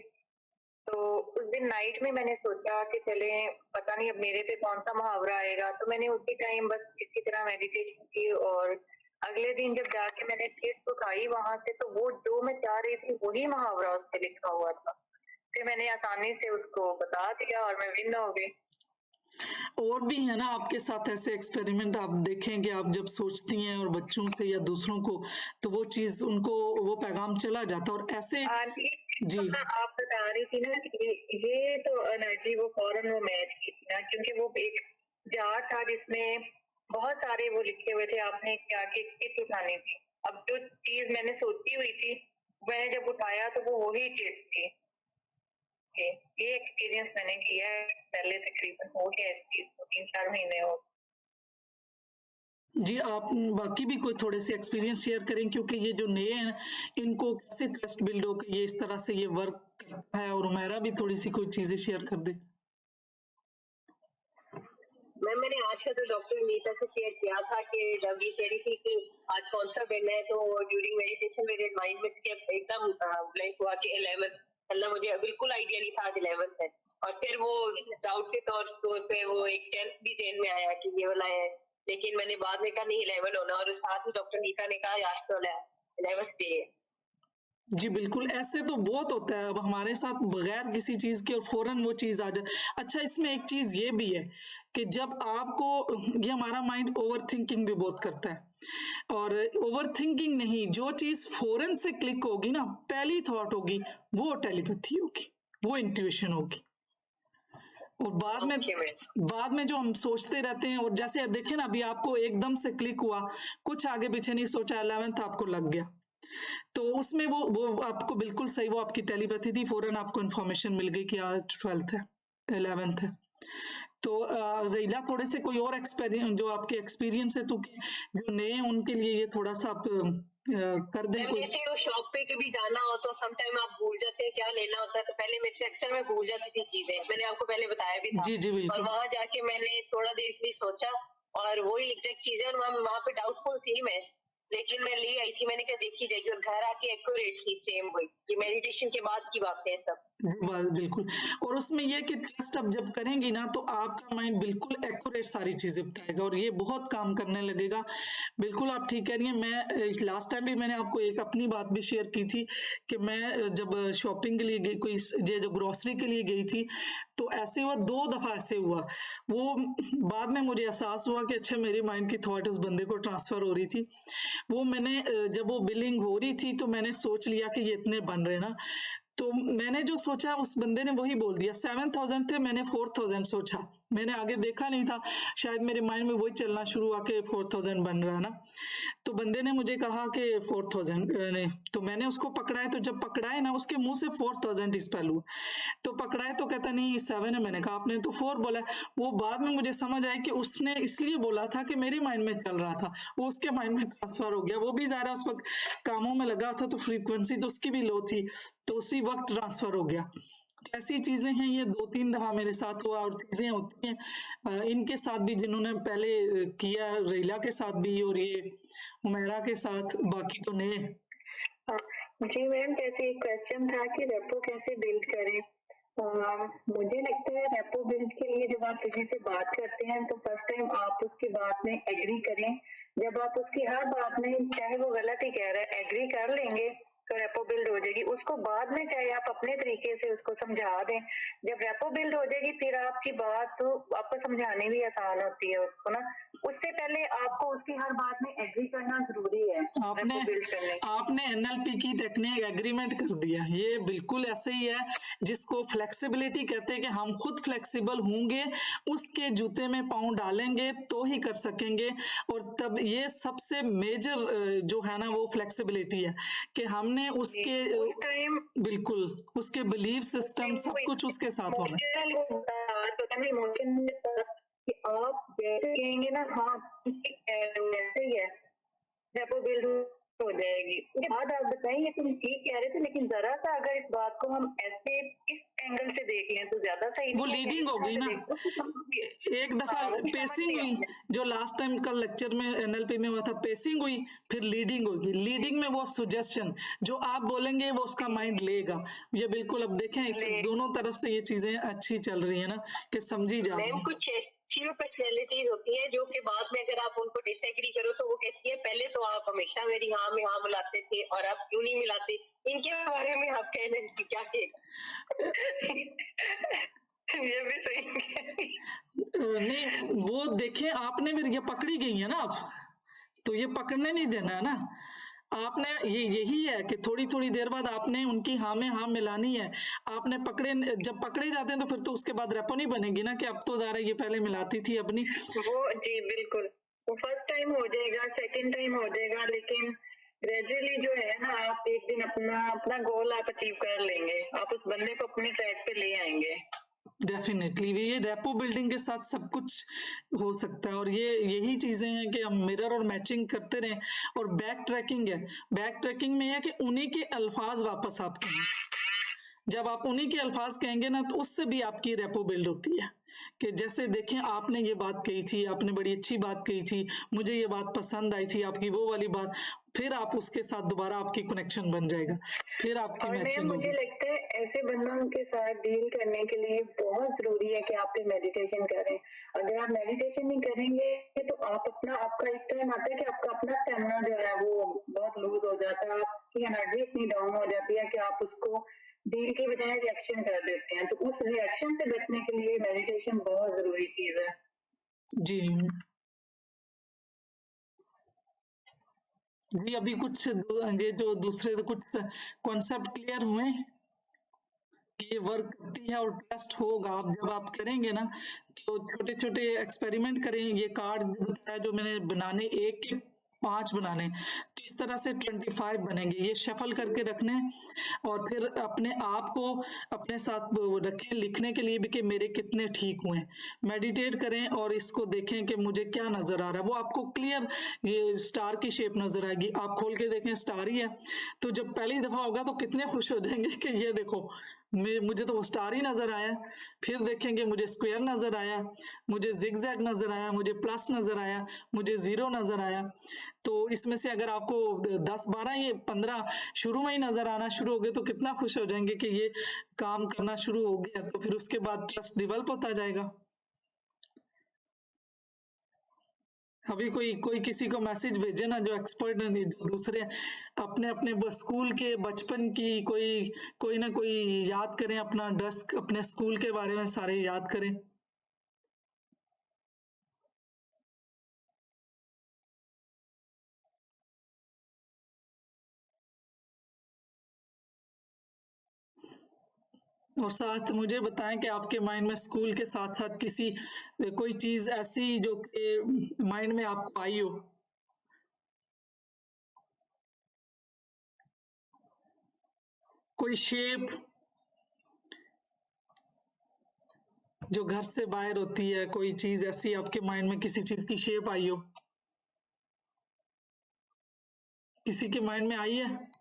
तो उस दिन नाइट में मैंने सोचा कि चले पता नहीं अब मेरे पे कौन सा मुहावरा आएगा, तो मैंने उसी टाइम बस इसी तरह मेडिटेशन की। और अगले दिन जब जाके मैंने टेक्स्ट उठाई वहां से, तो वो जो मैं चाह रही थी वही मुहावरा उस पे लिखा हुआ था। फिर मैंने आसानी से उसको बता दिया और मैं विन हो गई। और भी है ना आपके साथ ऐसे एक्सपेरिमेंट, आप देखेंगे आप जब सोचती हैं और बच्चों से या दूसरों को तो वो चीज उनको वो पैगाम चला जाता है। और ऐसे जी आप बता रही थी ना कि ये तो एनर्जी वो फौरन वो मैच की थी ना, क्योंकि वो एक जार था जिसमें बहुत सारे वो लिखे हुए थे, आपने क्या कि किट उठानी थी। अब जो चीज मैंने सोची हुई थी मैंने जब उठाया तो वो वही चीज थी। ये एक्सपीरियंस मैंने किया है पहले, तकरीबन हो गया इस चीज को 3-4 महीने हो। जी आप बाकी भी कोई थोड़े से एक्सपीरियंस शेयर करें, क्योंकि ये जो नए हैं इनको कैसे ट्रस्ट बिल्ड हो ये इस तरह से ये वर्क करता है। और उमेरा भी थोड़ी सी कोई चीजें शेयर कर दे। मैम मैंने आज का तो डॉक्टर नीता से शेयर किया था कि जब ये कह रही थी कि आज कौन सा दिन है, तो ड्यूरिंग मेडिटेशन मेरे माइंड में स्टेप एकदम ब्लैंक हुआ कि 11। अल्लाह, मुझे बिल्कुल आइडिया नहीं था आज 11 है। और फिर वो डाउट के तौर पे वो एक 10 भी जेल में आया कि ये वाला है, लेकिन मैंने बाद में कहा नहीं 11 होना। और साथ ही डॉक्टर नीता ने कहा आज तो 11th डे है। जी बिल्कुल, ऐसे तो बहुत होता है अब हमारे साथ बगैर किसी चीज के और फौरन वो चीज आ जाए। अच्छा इसमें एक चीज ये भी है कि जब आपको ये हमारा माइंड ओवर थिंकिंग भी बहुत करता है। और ओवर थिंकिंग नहीं, जो चीज फौरन से क्लिक होगी ना, पहली थॉट होगी वो टेलीपैथी होगी, वो इंट्यूशन होगी। और बाद में जो हम सोचते रहते हैं, और जैसे देखे ना अभी आपको एकदम से क्लिक हुआ, कुछ आगे पीछे नहीं सोचा, 11th आपको लग गया। तो उसमें वो आपको बिल्कुल सही, वो आपकी टेलीपैथी थी, फौरन आपको इन्फॉर्मेशन मिल गई कि आज 12th है, 11th है। तो रईला थोड़े से कोई और एक्सपीरियंस जो आपके एक्सपीरियंस है तो जो नए हैं उनके लिए ये थोड़ा सा आप कर दें। जैसे वो शॉप पे कभी जाना हो तो समटाइम आप भूल जाते हैं क्या लेना होता है, तो पहले मेरे से अक्सर मैं भूल जाती थी चीजें, मैंने आपको पहले बताया भी था। जी जी बिल्कुल। और वहां जाके मैंने थोड़ा देर के लिए सोचा और वही एग्जैक्ट चीजें, और वहां पे डाउटफुल थी मैं, लेकिन मैं ले आई थी। मैंने कहा देखी जाएगी, और घर आके एक्यूरेट थी सेम वही। ये मेडिटेशन के बाद की बात है सब। बिल्कुल। और उसमें यह कि ट्रस्ट अब जब करेंगी ना तो आपका माइंड बिल्कुल एक्यूरेट सारी चीजें बताएगा और ये बहुत काम करने लगेगा। बिल्कुल आप ठीक कह रही हैं। मैं लास्ट टाइम भी मैंने आपको एक अपनी बात भी शेयर की थी कि मैं जब शॉपिंग के लिए गई, कोई ये जो ग्रोसरी के लिए गई थी, तो ऐसे हुआ 2 दफा ऐसे हुआ। वो बाद में मुझे एहसास हुआ कि अच्छा मेरे माइंड की थॉट उस बंदे को ट्रांसफर हो रही थी। वो मैंने जब वो बिलिंग हो रही थी तो मैंने सोच लिया कि ये इतने बन रहे ना, तो मैंने जो सोचा उस बंदे ने वही बोल दिया। 7,000 थे, मैंने 4,000 सोचा, मैंने आगे देखा नहीं था, शायद मेरे माइंड में वही चलना शुरू हुआ कि 4,000 बन रहा है ना। तो बंदे ने मुझे कहा कि 4,000, तो मैंने उसको पकड़ाया, तो जब पकड़ाए ना उसके मुंह से 4,000 स्पेल हुआ, तो पकड़ाए तो कहता नहीं 7 है। मैंने कहा आपने तो 4 बोला। वो बाद में मुझे समझ आया कि उसने इसलिए बोला था कि मेरे माइंड में चल रहा था, वो उसके माइंड में ट्रांसफर हो गया। वो भी ज़्यादा उस वक्त कामों में लगा था तो फ्रीक्वेंसी तो उसकी भी लो थी, तो उसी वक्त ट्रांसफर हो गया। ऐसी चीजें हैं, ये 2-3 दफा मेरे साथ हुआ और चीजें होती हैं इनके साथ भी, जिन्होंने पहले किया, रईला के साथ भी और ये उमेरा के साथ, बाकी तो नए। जी मैम, जैसे एक क्वेश्चन था कि रेपो कैसे बिल्ड करें। मुझे लगता है रेपो बिल्ड के लिए जब आप किसी से बात करते हैं तो फर्स्ट टाइम आप उसकी बात में एग्री करें। जब आप उसकी हर बात में, चाहे वो गलत ही कह रहा है, एग्री कर लेंगे रेपो बिल्ड हो जाएगी, उसको बाद में चाहे आप अपने तरीके से उसको समझा दें, जब रेपो बिल्ड हो जाएगी फिर आपकी बात तो आपको समझानी भी आसान होती है उसको ना। उससे पहले आपको उसकी हर बात में एग्री करना जरूरी है आपने रेपो बिल्ड करने के लिए। आपने एनएलपी की टेक्निक एग्रीमेंट कर दिया, ये बिल्कुल ऐसे ही है जिसको फ्लेक्सिबिलिटी कहते हैं कि हम खुद फ्लेक्सिबल होंगे, उसके जूते में पाँव डालेंगे तो ही कर सकेंगे। और तब ये सबसे मेजर जो है ना वो फ्लेक्सिबिलिटी है कि हमने उसके उस टाइम बिल्कुल उसके बिलीफ सिस्टम सब कुछ उसके साथ होना है। इमोशन कि आप जैसे कहेंगे ना, हाँ वैसे ही है, रेपो बिल्ड हो जाएगी। उसके बाद आप बताएंगे तुम ठीक कह रहे थे, लेकिन जरा सा अगर इस बात को हम ऐसे इस एंगल से देख लें तो ज्यादा सही वो नहीं है। लीडिंग हो गई ना, एक दफा हाँ, वो समझ पेसिंग लिया हुई, हमने। जो लास्ट टाइम कल लेक्चर में एनएलपी में हुआ था, पेसिंग हुई फिर लीडिंग होगी। लीडिंग में वो सुजेशन जो आप बोलेंगे वो उसका माइंड लेगा। ये बिल्कुल अब देखें इस दोनों तरफ से ये चीजें अच्छी चल रही है ना कि समझी जा रही मैम है। कुछ ऐसी पर्सनैलिटीज होती है जो कि बाद में अगर आप उनको डिसएग्री करो तो वो कहती है पहले तो आप हमेशा मेरी हाँ में हाँ मिलाते थे और अब क्यों नहीं मिलाते, इनके बारे में आप कहने की क्या ये भी सही नहीं वो देखें आपने फिर ये पकड़ी गई है ना, आप तो ये पकड़ने नहीं देना है ना आपने। ये यही है कि थोड़ी थोड़ी देर बाद आपने उनकी हाँ में हाँ मिलानी है। आपने पकड़े, जब पकड़े जाते हैं तो फिर तो उसके बाद रेपो नहीं बनेगी ना कि अब तो ज़रा ये पहले मिलाती थी अपनी वो। जी बिल्कुल, वो फर्स्ट टाइम हो जाएगा, सेकंड टाइम हो जाएगा, लेकिन ग्रेजुअली जो है ना आप एक दिन अपना अपना गोल आप अचीव कर लेंगे, आप उस बंदे को अपने ट्रैक पे ले आएंगे। डेफिनेटली ये रेपो बिल्डिंग के साथ सब कुछ हो सकता है। और ये यही चीजें हैं कि हम मिरर और मैचिंग करते रहें। और बैक ट्रैकिंग है, बैक ट्रैकिंग में है कि उन्हीं के अल्फाज वापस आप कहें, जब आप उन्हीं के अल्फाज कहेंगे ना तो उससे भी आपकी रेपो बिल्ड होती है। कि जैसे देखें आपने ये बात कही थी, आपने बड़ी अच्छी बात कही थी, मुझे ये बात पसंद आई थी आपकी वो वाली बात, फिर आप उसके साथ दोबारा आपकी कनेक्शन बन जाएगा, फिर आपकी मैचिंग मुझे होगी। लगता है ऐसे बंदों के साथ डील करने के लिए बहुत जरूरी है कि आप मेडिटेशन करें। अगर आप मेडिटेशन नहीं करेंगे तो आप अपना आपका एक टाइम आता है कि आपका अपना स्टेमिना जो है वो बहुत लूज हो जाता है, आपकी एनर्जी इतनी डाउन हो जाती है कि आप उसको डील के बजाय रिएक्शन कर देते हैं। तो उस रिएक्शन से बचने के लिए मेडिटेशन बहुत जरूरी चीज है। जी जी, अभी कुछ ये जो दूसरे कुछ कॉन्सेप्ट क्लियर हुए, ये वर्क करती है और टेस्ट होगा। आप जब आप करेंगे ना तो छोटे छोटे एक्सपेरिमेंट करें। ये कार्ड बताया जो मैंने बनाने, एक के 5 बनाने, तो इस तरह से 25 बनेंगे। ये शफल करके रखने और फिर अपने आप को अपने साथ रखें लिखने के लिए भी कि मेरे कितने ठीक हुए। मेडिटेट करें और इसको देखें कि मुझे क्या नजर आ रहा है। वो आपको क्लियर ये स्टार की शेप नजर आएगी, आप खोल के देखें स्टार ही है। तो जब पहली दफा होगा तो कितने खुश हो जाएंगे कि ये देखो मुझे तो वो स्टार ही नजर आया। फिर देखेंगे मुझे स्क्वायर नजर आया, मुझे जिगजैग नजर आया, मुझे प्लस नजर आया, मुझे जीरो नजर आया। तो इसमें से अगर आपको 10 12 ये 15 शुरू में ही नजर आना शुरू हो गए तो कितना खुश हो जाएंगे कि ये काम करना शुरू हो गया। तो फिर उसके बाद ट्रस्ट डेवलप होता जाएगा। अभी कोई कोई किसी को मैसेज भेजे ना जो एक्सपर्ट है, जो दूसरे अपने अपने स्कूल के बचपन की कोई कोई ना कोई याद करें, अपना डेस्क अपने स्कूल के बारे में सारे याद करें। और साथ मुझे बताएं कि आपके माइंड में स्कूल के साथ साथ किसी कोई चीज ऐसी जो कि माइंड में आपको आई हो। कोई शेप जो घर से बाहर होती है, कोई चीज ऐसी आपके माइंड में किसी चीज की शेप आई हो, किसी के माइंड में आई है?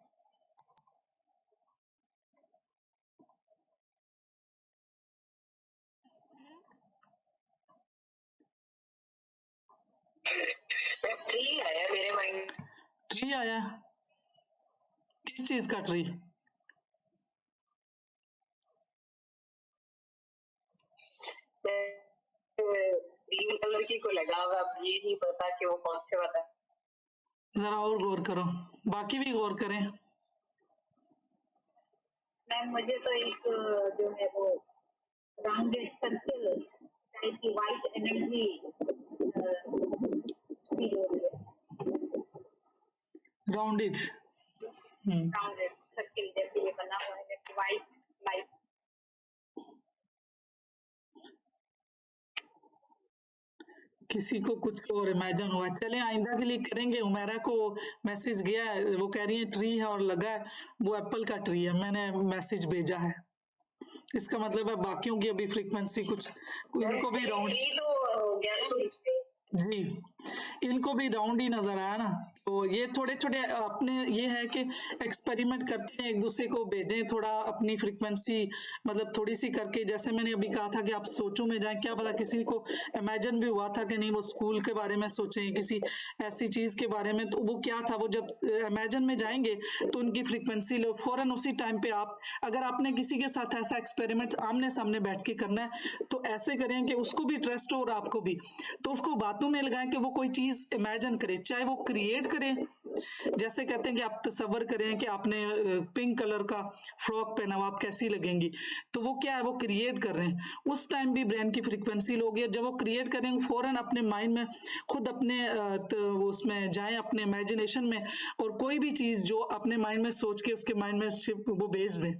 ट्री आया मेरे माइंड। ट्री आया? किस चीज का ट्री? ग्रीन कलर की को लगा हुआ, अब ये नहीं पता कि वो कौन से वाला है। जरा और गौर करो, बाकी भी गौर करें। मैम मुझे तो एक जो है वो राउंडेड सर्कल टाइप की वाइट एनर्जी फील हो रही है। राउंडेड। राउंडेड सर्कल जैसे ये बना हुआ है, जैसे वाइट लाइट। किसी को कुछ और इमेजिन हुआ। चले आइंदा के लिए करेंगे। उमेरा को मैसेज गया है, वो कह रही है ट्री है और लगा है, वो एप्पल का ट्री है, मैंने मैसेज भेजा है। इसका मतलब है बाकियों की अभी फ्रीक्वेंसी कुछ, इनको भी राउंड, ये तो हो गया जी इनको भी राउंड ही नजर आया ना। तो ये थोड़े छोटे अपने ये है कि एक्सपेरिमेंट करते हैं, एक दूसरे को भेजें थोड़ा अपनी फ्रीक्वेंसी मतलब थोड़ी सी करके। जैसे मैंने अभी कहा था कि आप सोचो में जाएं, क्या पता किसी को इमेजिन भी हुआ था कि नहीं वो स्कूल के बारे में सोचें, किसी ऐसी चीज के बारे में, तो वो क्या था, वो जब इमेजिन में जाएंगे तो उनकी फ्रीक्वेंसी लो फौरन उसी टाइम पे आप, अगर आपने किसी के साथ ऐसा एक्सपेरिमेंट आमने सामने बैठ के करना है तो ऐसे करें कि उसको भी ट्रस्ट हो और आपको भी, तो उसको बातों में लगाएं कि वो कोई चीज इमेजिन करे, चाहे वो क्रिएट करे। जैसे कहते हैं कि आप तसव्वुर करें कि आपने पिंक कलर का फ्रॉक पहना हुआ, आप कैसी लगेंगी, तो वो क्या है, वो क्रिएट कर रहे हैं। उस टाइम भी ब्रेन की फ्रीक्वेंसी लो गई, जब वो क्रिएट करेंगे फौरन अपने माइंड में खुद अपने उसमें जाएं अपने इमेजिनेशन में, और कोई भी चीज जो अपने माइंड में सोच के उसके माइंड में वो भेज दें।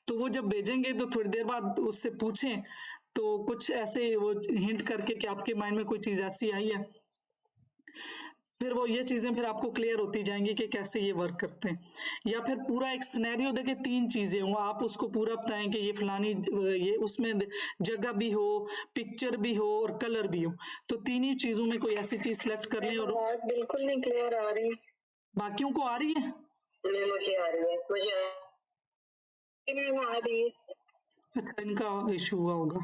तो वो जब भेजेंगे तो थोड़ी देर बाद उससे पूछें तो कुछ ऐसे वो हिंट करके कि आपके माइंड में कोई चीज ऐसी आई है, फिर वो ये चीजें फिर आपको क्लियर होती जाएंगी कि कैसे ये वर्क करते हैं। या फिर पूरा एक सिनेरियो देके 3 चीजें हो, आप उसको पूरा बताएं कि ये फलानी ये उसमें जगह भी हो, पिक्चर भी हो और कलर भी हो, तो 3 ही चीजों में कोई ऐसी चीज सिलेक्ट कर लें। और बिल्कुल नहीं क्लियर आ रही, बाकियों को आ रही है? नहीं मुझे आ रही है, मुझे आ रही है। अच्छा इनका इशू हुआ होगा।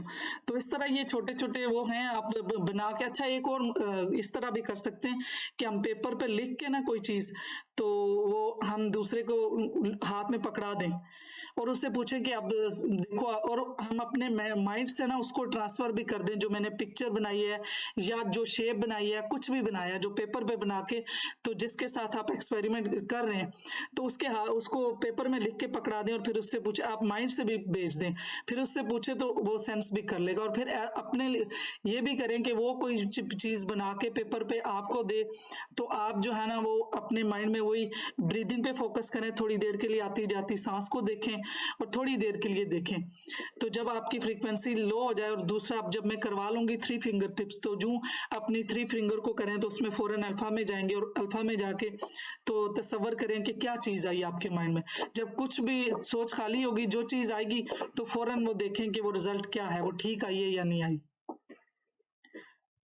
तो इस तरह ये छोटे छोटे वो हैं, आप बना के। अच्छा एक और इस तरह भी कर सकते हैं कि हम पेपर पे लिख के ना कोई चीज, तो वो हम दूसरे को हाथ में पकड़ा दें और उससे पूछें कि अब देखो, और हम अपने माइंड से ना उसको ट्रांसफर भी कर दें, जो मैंने पिक्चर बनाई है या जो शेप बनाई है, कुछ भी बनाया जो पेपर पे बना के, तो जिसके साथ आप एक्सपेरिमेंट कर रहे हैं तो उसको पेपर में लिख के पकड़ा दें और फिर उससे पूछे, आप माइंड से भी भेज दें, फिर उससे पूछे तो वो सेंस भी कर लेगा। और फिर अपने ये भी करें कि वो कोई चीज बना के पेपर पे आपको दे, तो आप जो है ना वो अपने माइंड में वही ब्रीदिंग पे फोकस करें, थोड़ी देर के लिए आती जाती सांस को देखें और थोड़ी देर के लिए देखें। तो जब आपकी फ्रीक्वेंसी लो हो जाए, और दूसरा अब जब मैं करवा लूंगी 3 फिंगर टिप्स, तो जो अपनी 3 फिंगर को करें तो उसमें फौरन अल्फा में जाएंगे, और अल्फा में जाके तो तसव्वुर करें कि क्या चीज आई आपके माइंड में। जब कुछ भी सोच खाली होगी, जो चीज आएगी तो फौरन वो देखें कि वो रिजल्ट क्या है, वो ठीक आई है या नहीं आई।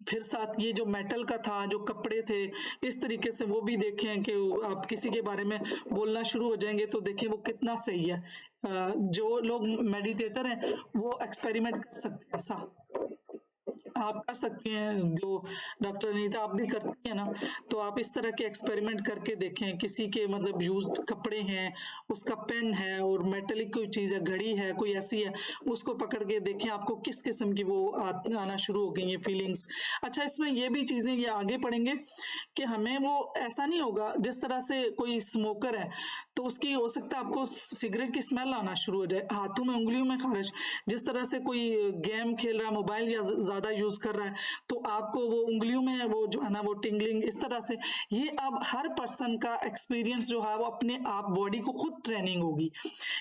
फिर साथ ये जो मेटल का था, जो कपड़े थे, इस तरीके से वो भी देखें कि आप किसी के बारे में बोलना शुरू हो जाएंगे तो देखें वो कितना सही है। जो लोग मेडिटेटर हैं वो एक्सपेरिमेंट कर सकते हैं, ऐसा आप कर सकती हैं, जो डॉक्टर अनीता आप भी करती हैं ना, तो आप इस तरह के एक्सपेरिमेंट करके देखें। किसी के मतलब यूज कपड़े हैं, उसका पेन है और मेटलिक कोई चीज है, घड़ी है कोई ऐसी है, उसको पकड़ के देखें आपको किस किस्म की वो आना शुरू हो गई है फीलिंग्स। अच्छा इसमें ये भी चीजें ये आगे पढ़ेंगे कि हमें वो ऐसा नहीं होगा, जिस तरह से कोई स्मोकर है तो उसकी हो सकता है आपको सिगरेट की स्मेल आना शुरू हो जाए, हाथों में उंगलियों में खारिश। जिस तरह से कोई गेम खेल रहा है, मोबाइल या ज्यादा यूज कर रहा है, तो आपको वो उंगलियों में वो जो है ना वो टिंगलिंग, इस तरह से। ये अब हर पर्सन का एक्सपीरियंस जो है वो अपने आप बॉडी को खुद ट्रेनिंग होगी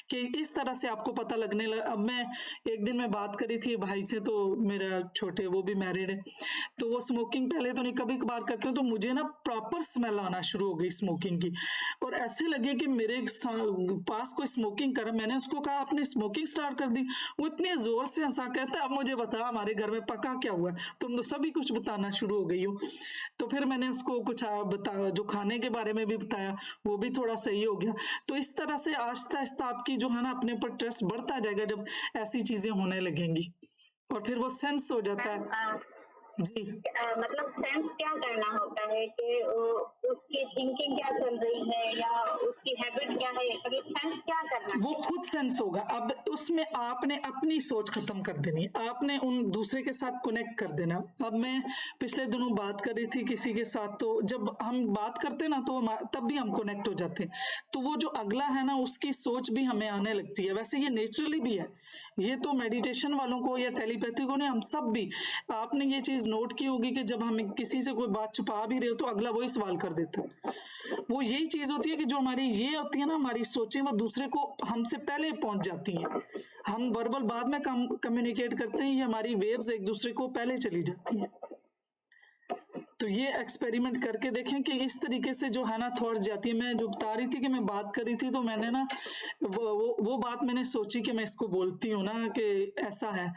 कि इस तरह से आपको पता लगने लगा। अब मैं एक दिन में बात करी थी भाई से, तो मेरा छोटे वो भी मैरिड है, तो वो स्मोकिंग पहले तो नहीं कभी कभार करते हो, तो मुझे ना प्रॉपर स्मेल आना शुरू हो गई स्मोकिंग की, और ऐसे लगे कि मेरे पास कोई स्मोकिंग कर। मैंने उसको कहा आपने स्मोकिंग स्टार्ट कर दी? वो इतने जोर से हंसा, कहता अब मुझे बता हमारे घर में पका क्या हुआ है, तुम तो सभी कुछ बताना शुरू हो गई हो। तो फिर मैंने उसको कुछ बता, जो खाने के बारे में भी बताया, वो भी थोड़ा सही हो गया। तो इस तरह से आहिस्ता आहिस्ता आपकी जो है ना अपने पर ट्रस्ट बढ़ता जाएगा जब ऐसी चीजें होने लगेंगी, और फिर वो सेंस हो जाता है। जी मतलब सेंस क्या करना होता है कि उसकी थिंकिंग क्या चल रही है या उसकी हैबिट क्या है, मतलब सेंस क्या क्या करना वो खुद सेंस होगा। अब उसमें आपने अपनी सोच खत्म कर देनी, आपने उन दूसरे के साथ कनेक्ट कर देना। अब मैं पिछले दिनों बात कर रही थी किसी के साथ, तो जब हम बात करते ना तो तब भी हम कनेक्ट हो जाते हैं, तो वो जो अगला है ना उसकी सोच भी हमें आने लगती है। वैसे ये नेचुरली भी है, ये तो मेडिटेशन वालों को या टेलीपैथी को नहीं, हम सब भी। आपने ये चीज नोट की होगी कि जब हम किसी से कोई बात छुपा भी रहे हो तो अगला वही सवाल कर देता है। वो यही चीज होती है कि जो हमारी ये होती है ना, हमारी सोचें वो दूसरे को हमसे पहले पहुंच जाती हैं। हम वर्बल बाद में कम्युनिकेट करते हैं, ये हमारी वेव्स एक दूसरे को पहले चली जाती हैं। तो ये एक्सपेरिमेंट करके देखें कि इस तरीके से जो है ना थॉट्स जाती है। मैं जो बता रही थी कि मैं बात कर रही थी, तो मैंने ना वो बात मैंने सोची कि मैं इसको बोलती हूँ ना कि ऐसा है,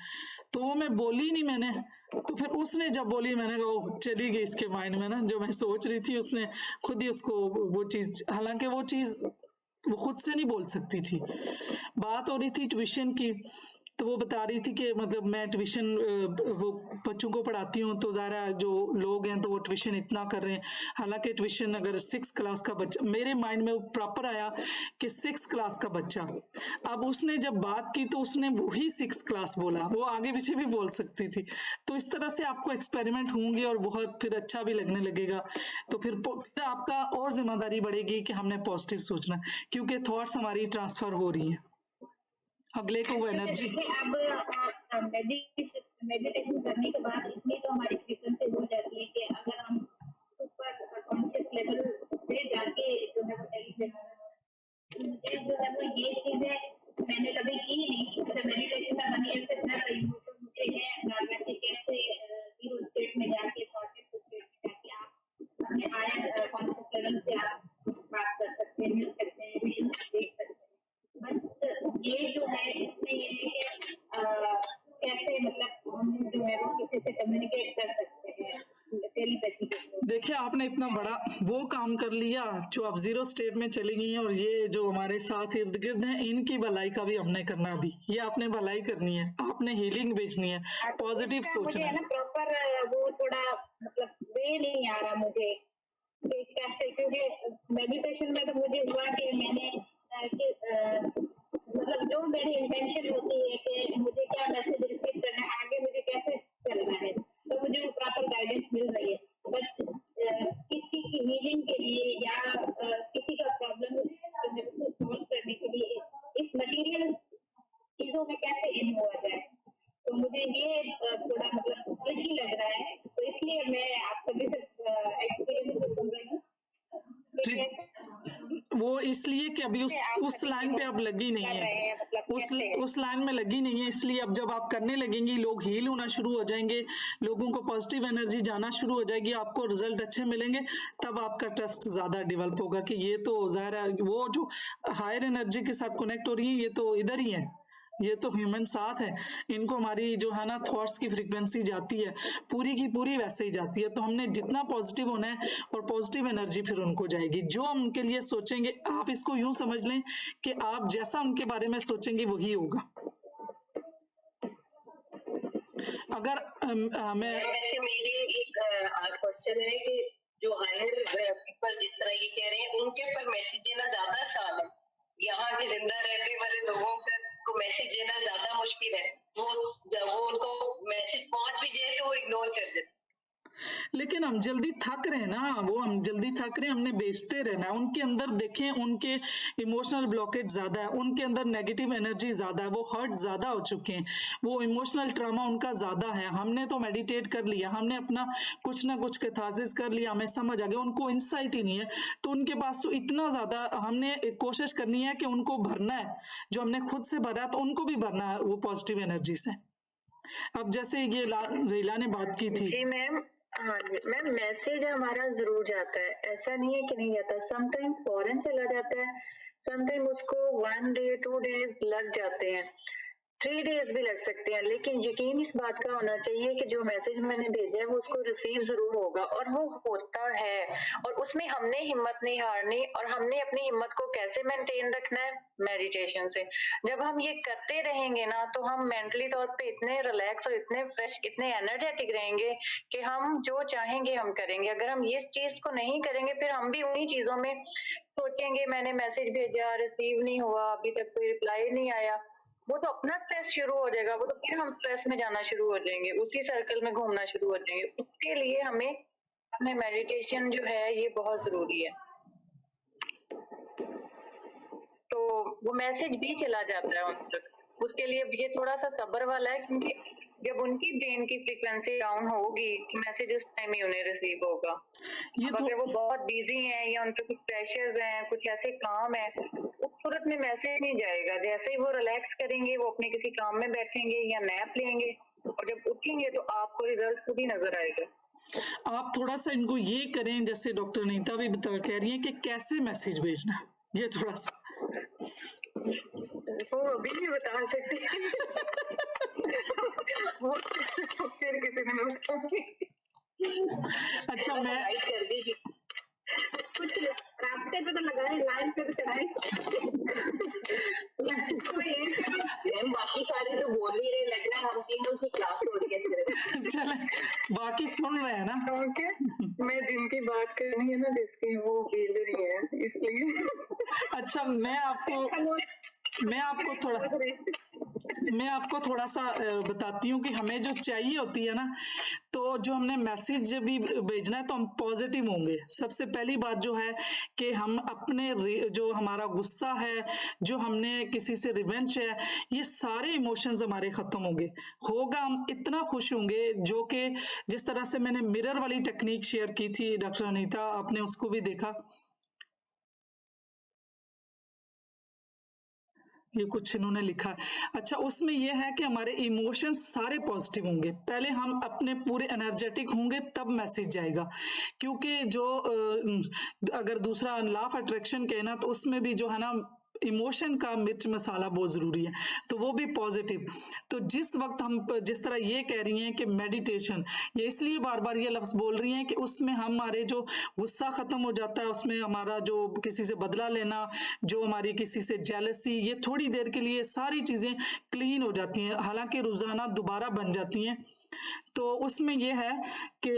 तो वो मैं बोली नहीं मैंने। तो फिर उसने जब बोली, मैंने कहा वो चली गई इसके माइंड में ना, जो मैं सोच रही थी उसने खुद ही उसको वो चीज, हालांकि वो चीज वो खुद से नहीं बोल सकती थी। बात हो रही थी ट्यूशन की, तो वो बता रही थी कि मतलब मैं ट्यूशन वो बच्चों को पढ़ाती हूँ, तो ज़ाहिर है जो लोग हैं तो वो ट्यूशन इतना कर रहे हैं। हालांकि ट्यूशन अगर 6 क्लास का बच्चा, मेरे माइंड में वो प्रॉपर आया कि 6 क्लास का बच्चा, अब उसने जब बात की तो उसने वही 6 क्लास बोला, वो आगे पीछे भी बोल सकती थी। तो इस तरह से आपको एक्सपेरिमेंट होंगे और बहुत फिर अच्छा भी लगने लगेगा। तो फिर आपका और जिम्मेदारी बढ़ेगी कि हमने पॉजिटिव सोचना, क्योंकि थॉट्स हमारी ट्रांसफर हो रही है, अगले को वो एनर्जी। अब मेडिटेशन करने के बाद इतनी तो हमारी फ्रीक्वेंसी हो जाती है कि अगर हम ऊपर कॉन्शियस लेवल पे जाके जो है वो जो है वो ये चीजें मैंने कभी की नहीं। जैसे मेडिटेशन में हम ये कर रही हूँ तो मुझे है कि कैसे जीरो स्टेट में जाके पॉजिटिव स्टेट में जाके आप अपने हायर कॉन्शियस लेवल से आप बात कर सकते हैं, मिल सकते हैं, विजन देख सकते हैं। बट ये जो है इसमें ये है कि कैसे मतलब हम जो है वो किसी से कम्युनिकेट कर सकते हैं टेलीपैथी के थ्रू। देखिए आपने इतना बड़ा वो काम कर लिया, जो आप जीरो स्टेट में चली गई हैं, और ये जो हमारे साथ इर्द गिर्द हैं इनकी भलाई का भी हमने करना। अभी ये आपने भलाई करनी है, आपने हीलिंग भेजनी है, पॉजिटिव सोचना है। प्रॉपर वो थोड़ा मतलब वे नहीं आ रहा मुझे कैसे, क्योंकि मेडिटेशन में तो मुझे हुआ कि मैंने मतलब जो मेरी इंटेंशन होती है कि मुझे क्या मैसेज रिसीव करना है, आगे मुझे कैसे चलना है, तो मुझे वो प्रॉपर गाइडेंस मिल रही है। बट किसी की हीलिंग के लिए या किसी का प्रॉब्लम सॉल्व करने के लिए इस मटेरियल चीजों में कैसे इन हुआ जाए, तो मुझे ये थोड़ा मतलब ट्रिकी लग रहा है। तो इसलिए मैं आप सभी से एक्सपीरियंस सुन रही हूँ। वो इसलिए कि अभी उस लाइन पे अब लगी नहीं है, उस लाइन में लगी नहीं है, इसलिए अब जब आप करने लगेंगी लोग हील होना शुरू हो जाएंगे, लोगों को पॉजिटिव एनर्जी जाना शुरू हो जाएगी, आपको रिजल्ट अच्छे मिलेंगे, तब आपका ट्रस्ट ज्यादा डेवलप होगा कि ये तो ज़ाहिर है वो जो हायर एनर्जी के साथ कनेक्ट हो रही है ये तो इधर ही है, ये तो ह्यूमन साथ है, इनको हमारी जो है ना थॉट्स की फ्रीक्वेंसी जाती है पूरी की पूरी वैसे ही जाती है। तो हमने जितना पॉजिटिव होना है और पॉजिटिव एनर्जी फिर उनको जाएगी, जो हम उनके लिए सोचेंगे। आप इसको यूं समझ लें कि आप जैसा उनके बारे में सोचेंगे वही होगा। अगर मैं मेरी एक क्वेश्चन है कि जो हायर पीपल जिस तरह ये कह रहे हैं उनके ऊपर मैसेज देना ज्यादा आसान है, यहाँ के जिंदा रहने वाले लोगों को मैसेज देना ज्यादा मुश्किल है। वो उनको मैसेज पहुंच भी जाए तो वो इग्नोर कर देते। लेकिन हम जल्दी थक रहे हैं ना, वो हम जल्दी थक रहे हैं, हमने बेचते रहना। उनके अंदर देखें, उनके इमोशनल ब्लॉकेज ज्यादा है, उनके अंदर नेगेटिव एनर्जी ज्यादा है, वो हर्ट ज्यादा हो चुके हैं, वो इमोशनल ट्रॉमा उनका ज्यादा है। हमने तो मेडिटेट कर लिया, हमने अपना कुछ ना कुछ कैथार्सिस कर लिया, हमें समझ आ गया, उनको इंसाइट ही नहीं है। तो उनके पास तो इतना ज्यादा, हमने कोशिश करनी है कि उनको भरना है, जो हमने खुद से भरा तो उनको भी भरना है वो पॉजिटिव एनर्जी से। अब जैसे ये रीला ने बात की थी। जी मैम, हाँ जी मैम, मैसेज हमारा जरूर जाता है, ऐसा नहीं है कि नहीं जाता। समटाइम फॉरन चला जाता है, समटाइम उसको 1 day 2 days लग जाते हैं। 3 डेज भी लग सकते हैं, लेकिन यकीन इस बात का होना चाहिए कि जो मैसेज मैंने भेजा है वो उसको रिसीव जरूर होगा, और वो होता है। और उसमें हमने हिम्मत नहीं हारनी, और हमने अपनी हिम्मत को कैसे मेंटेन रखना है, मेडिटेशन से। जब हम ये करते रहेंगे ना, तो हम मेंटली तौर पे इतने रिलैक्स और इतने फ्रेश, इतने एनर्जेटिक रहेंगे कि हम जो चाहेंगे हम करेंगे। अगर हम इस चीज को नहीं करेंगे, फिर हम भी उन्हीं चीजों में सोचेंगे, मैंने मैसेज भेजा, रिसीव नहीं हुआ, अभी तक कोई रिप्लाई नहीं आया, वो तो अपना स्ट्रेस शुरू हो जाएगा, वो तो फिर हम स्ट्रेस में जाना शुरू हो जाएंगे, उसी सर्कल में घूमना शुरू हो जाएंगे। उसके लिए हमें मेडिटेशन जो है ये बहुत जरूरी है। तो वो मैसेज भी चला जाता है उन तक। उसके लिए ये थोड़ा सा सब्र वाला है, क्योंकि जब उनकी ब्रेन की फ्रीक्वेंसी डाउन होगी तो मैसेज उस टाइम ही उन्हें रिसीव होगा। ये तो अगर वो बहुत बिजी हैं या उन पे कुछ प्रेशर्स हैं, कुछ ऐसे काम है, उस सूरत में मैसेज नहीं जाएगा। जैसे ही वो रिलैक्स करेंगे, वो अपने किसी काम में बैठेंगे या नैप लेंगे, और जब उठेंगे तो आपको रिजल्ट खुद ही नजर आएगा। आप थोड़ा सा इनको ये करें, जैसे डॉक्टर अनीता भी कह रही है कि कैसे मैसेज भेजना है, ये थोड़ा सा वो अभी नहीं बता सकते। वो फिर किसी दिन बताऊंगी। अच्छा, मैं गाइड कर दीजिए। कुछ रास्ते पे तो लगाए, लाइन पे तो चढ़ाए। मैम बाकी सारे तो बोल ही रहे, लग रहा है हम तीनों की क्लास हो रही है। चले, बाकी सुन रहे हैं ना। ओके, मैं जिनकी बात करनी है ना, जिसकी वो फील रही है, इसलिए। अच्छा, मैं आपको थोड़ा सा बताती हूँ कि हमें जो चाहिए होती है ना, तो जो हमने मैसेज भी भेजना है तो हम पॉजिटिव होंगे। सबसे पहली बात जो है कि हम अपने जो हमारा गुस्सा है, जो हमने किसी से रिवेंज है, ये सारे इमोशंस हमारे खत्म होगा। हम इतना खुश होंगे, जो कि जिस तरह से मैंने मिरर वाली टेक्निक शेयर की थी डॉक्टर अनीता, आपने उसको भी देखा। ये कुछ इन्होंने लिखा है। अच्छा, उसमें यह है कि हमारे इमोशंस सारे पॉजिटिव होंगे। पहले हम अपने पूरे एनर्जेटिक होंगे, तब मैसेज जाएगा। क्योंकि जो अगर दूसरा लॉ ऑफ अट्रैक्शन कहना, तो उसमें भी जो है ना, इमोशन का मिर्च मसाला बहुत जरूरी है, तो वो भी पॉजिटिव। तो जिस वक्त हम जिस तरह ये कह रही हैं कि मेडिटेशन, ये इसलिए बार बार ये लफ्ज बोल रही हैं कि उसमें हमारे जो गुस्सा खत्म हो जाता है, उसमें हमारा जो किसी से बदला लेना, जो हमारी किसी से जेलसी, ये थोड़ी देर के लिए सारी चीजें क्लीन हो जाती हैं, हालांकि रोजाना दोबारा बन जाती हैं। तो उसमें यह है कि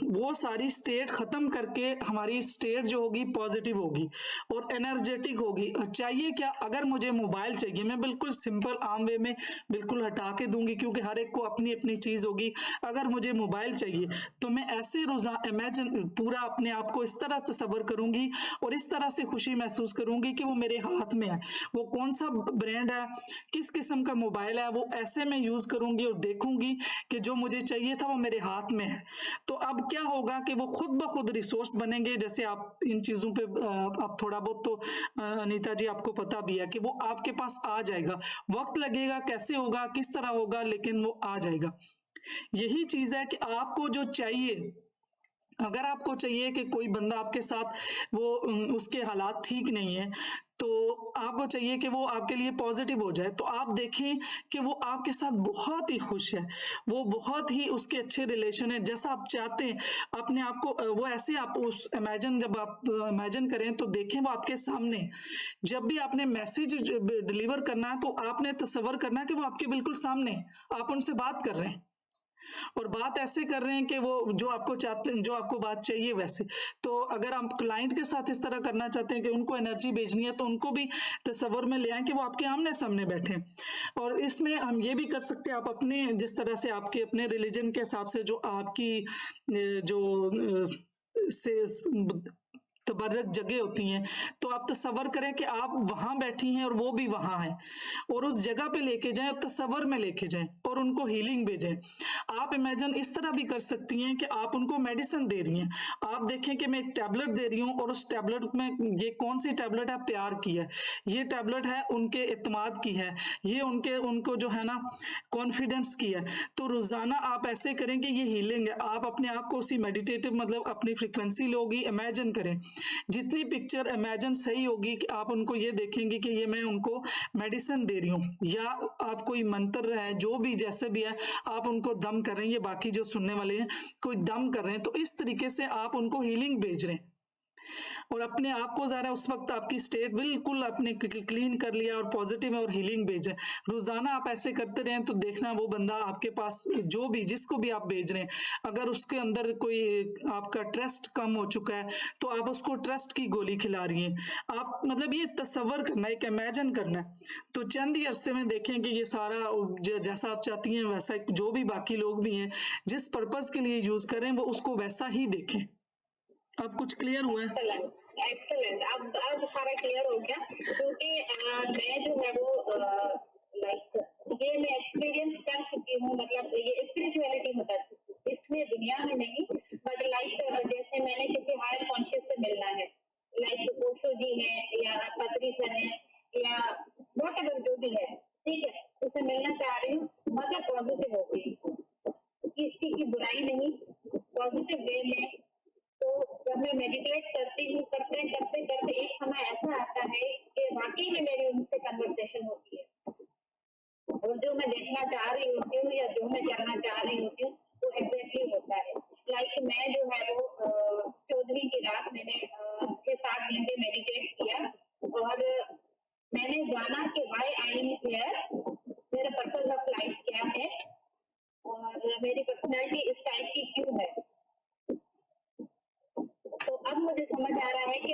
वो सारी स्टेट खत्म करके हमारी स्टेट जो होगी पॉजिटिव होगी और एनर्जेटिक होगी। और चाहिए क्या, अगर मुझे मोबाइल चाहिए, मैं बिल्कुल सिंपल आम वे में बिल्कुल हटा के दूंगी, क्योंकि हर एक को अपनी अपनी चीज होगी। अगर मुझे मोबाइल चाहिए तो मैं ऐसे रोजाना इमेजिन पूरा अपने आप को इस तरह तसव्वुर करूंगी और इस तरह से खुशी महसूस करूंगी कि वो मेरे हाथ में है। वो कौन सा ब्रांड है, किस किस्म का मोबाइल है, वो ऐसे मैं यूज करूंगी और देखूंगी कि जो मुझे चाहिए था वो मेरे हाथ में है। तो अब क्या होगा कि वो खुद ब खुद रिसोर्स बनेंगे। जैसे आप इन चीजों पे आप थोड़ा बहुत तो अनीता जी आपको पता भी है कि वो आपके पास आ जाएगा। वक्त लगेगा, कैसे होगा, किस तरह होगा, लेकिन वो आ जाएगा। यही चीज है कि आपको जो चाहिए, अगर आपको चाहिए कि कोई बंदा आपके साथ वो उसके हालात ठीक नहीं है, तो आपको चाहिए कि वो आपके लिए पॉजिटिव हो जाए, तो आप देखें कि वो आपके साथ बहुत ही खुश है, वो बहुत ही उसके अच्छे रिलेशन है, जैसा आप चाहते हैं अपने आप को, वो ऐसे आप उस जब आप इमेजिन करें तो देखें वो आपके सामने। जब भी आपने मैसेज डिलीवर करना है, तो आपने तसव्वुर करना है कि वो आपके बिल्कुल सामने, आप उनसे बात कर रहे हैं और बात ऐसे कर रहे हैं कि वो जो आपको चाहते हैं, जो आपको बात चाहिए वैसे। तो अगर आप क्लाइंट के साथ इस तरह करना चाहते हैं कि उनको एनर्जी भेजनी है, तो उनको भी तसव्वुर में ले आए कि वो आपके आमने सामने बैठे। और इसमें हम ये भी कर सकते हैं, आप अपने जिस तरह से आपके अपने रिलीजन के हिसाब से जो आपकी जो से तबर्रक जगह होती हैं, तो आप तसव्वुर करें कि आप वहां बैठी हैं और वो भी वहां है, और उस जगह पे लेके जाएं और तसव्वुर में लेके जाएं और उनको हीलिंग भेजें। आप इमेजिन इस तरह भी कर सकती हैं कि आप उनको मेडिसिन दे रही हैं। आप देखें कि मैं एक टैबलेट दे रही हूँ और उस टैबलेट में ये कौन सी टैबलेट है, प्यार की है, ये टैबलेट है उनके इत्मीनान की है, ये उनको जो है ना कॉन्फिडेंस की है। तो रोजाना आप ऐसे करें कि ये हीलिंग है। आप अपने आप को उसी मेडिटेटिव मतलब अपनी फ्रिक्वेंसी लोगी, इमेजिन करें जितनी पिक्चर इमेजिन सही होगी कि आप उनको ये देखेंगे कि ये मैं उनको मेडिसिन दे रही हूँ, या आप कोई मंत्र है जो भी जैसे भी है आप उनको दम कर रहे हैं, ये बाकी जो सुनने वाले हैं कोई दम कर रहे हैं, तो इस तरीके से आप उनको हीलिंग भेज रहे हैं और अपने आप को ज़रा उस वक्त आपकी स्टेट बिल्कुल आपने क्लीन कर लिया और पॉजिटिव है और हीलिंग भेजे। रोजाना आप ऐसे करते रहें तो देखना वो बंदा आपके पास जो भी जिसको भी आप भेज रहे हैं, अगर उसके अंदर कोई आपका ट्रस्ट कम हो चुका है तो आप उसको ट्रस्ट की गोली खिला रही हैं। आप मतलब ये तसव्वुर करना, एक इमेजिन करना है, तो चंद ही अरसे में देखें कि ये सारा जैसा आप चाहती हैं वैसा जो भी बाकी लोग भी हैं जिस पर्पज के लिए यूज करें वो उसको वैसा ही देखें। अब कुछ क्लियर हुआ है? एक्सेलेंट। अब सारा क्लियर हो गया, क्योंकि मैं जो है वो लाइक ये मैं एक्सपीरियंस कर चुकी हूँ, मतलब ये स्पिरिचुअलिटी में कर चुकी हूँ, इसमें दुनिया में नहीं, बट लाइक जैसे मैंने किसी हायर कॉन्शियस से मिलना है, लाइक ओशो जी है या पत्री सर है या वॉट एवर जो भी है, ठीक है, उससे मिलना चाह रही हूँ, मतलब पॉजिटिव हो गई, किसी की बुराई नहीं, पॉजिटिव वे में। तो जब मैं मेडिटेट करती हूँ, करते करते करते एक समय ऐसा आता है कि वाकई में मेरी उनसे कन्वर्सेशन होती है, और जो मैं देखना चाह रही होती हूँ या जो मैं करना चाह रही होती हूँ वो एग्जैक्टली होता है। लाइक मैं जो है वो 14वीं की रात मैंने 6-7 घंटे मेडिटेट किया और मैंने जाना कि व्हाई आई एम हियर, मेरा पर्पस ऑफ लाइफ क्या है और मेरी पर्सनैलिटी इस टाइप की क्यों है। तो अब मुझे समझ आ रहा है कि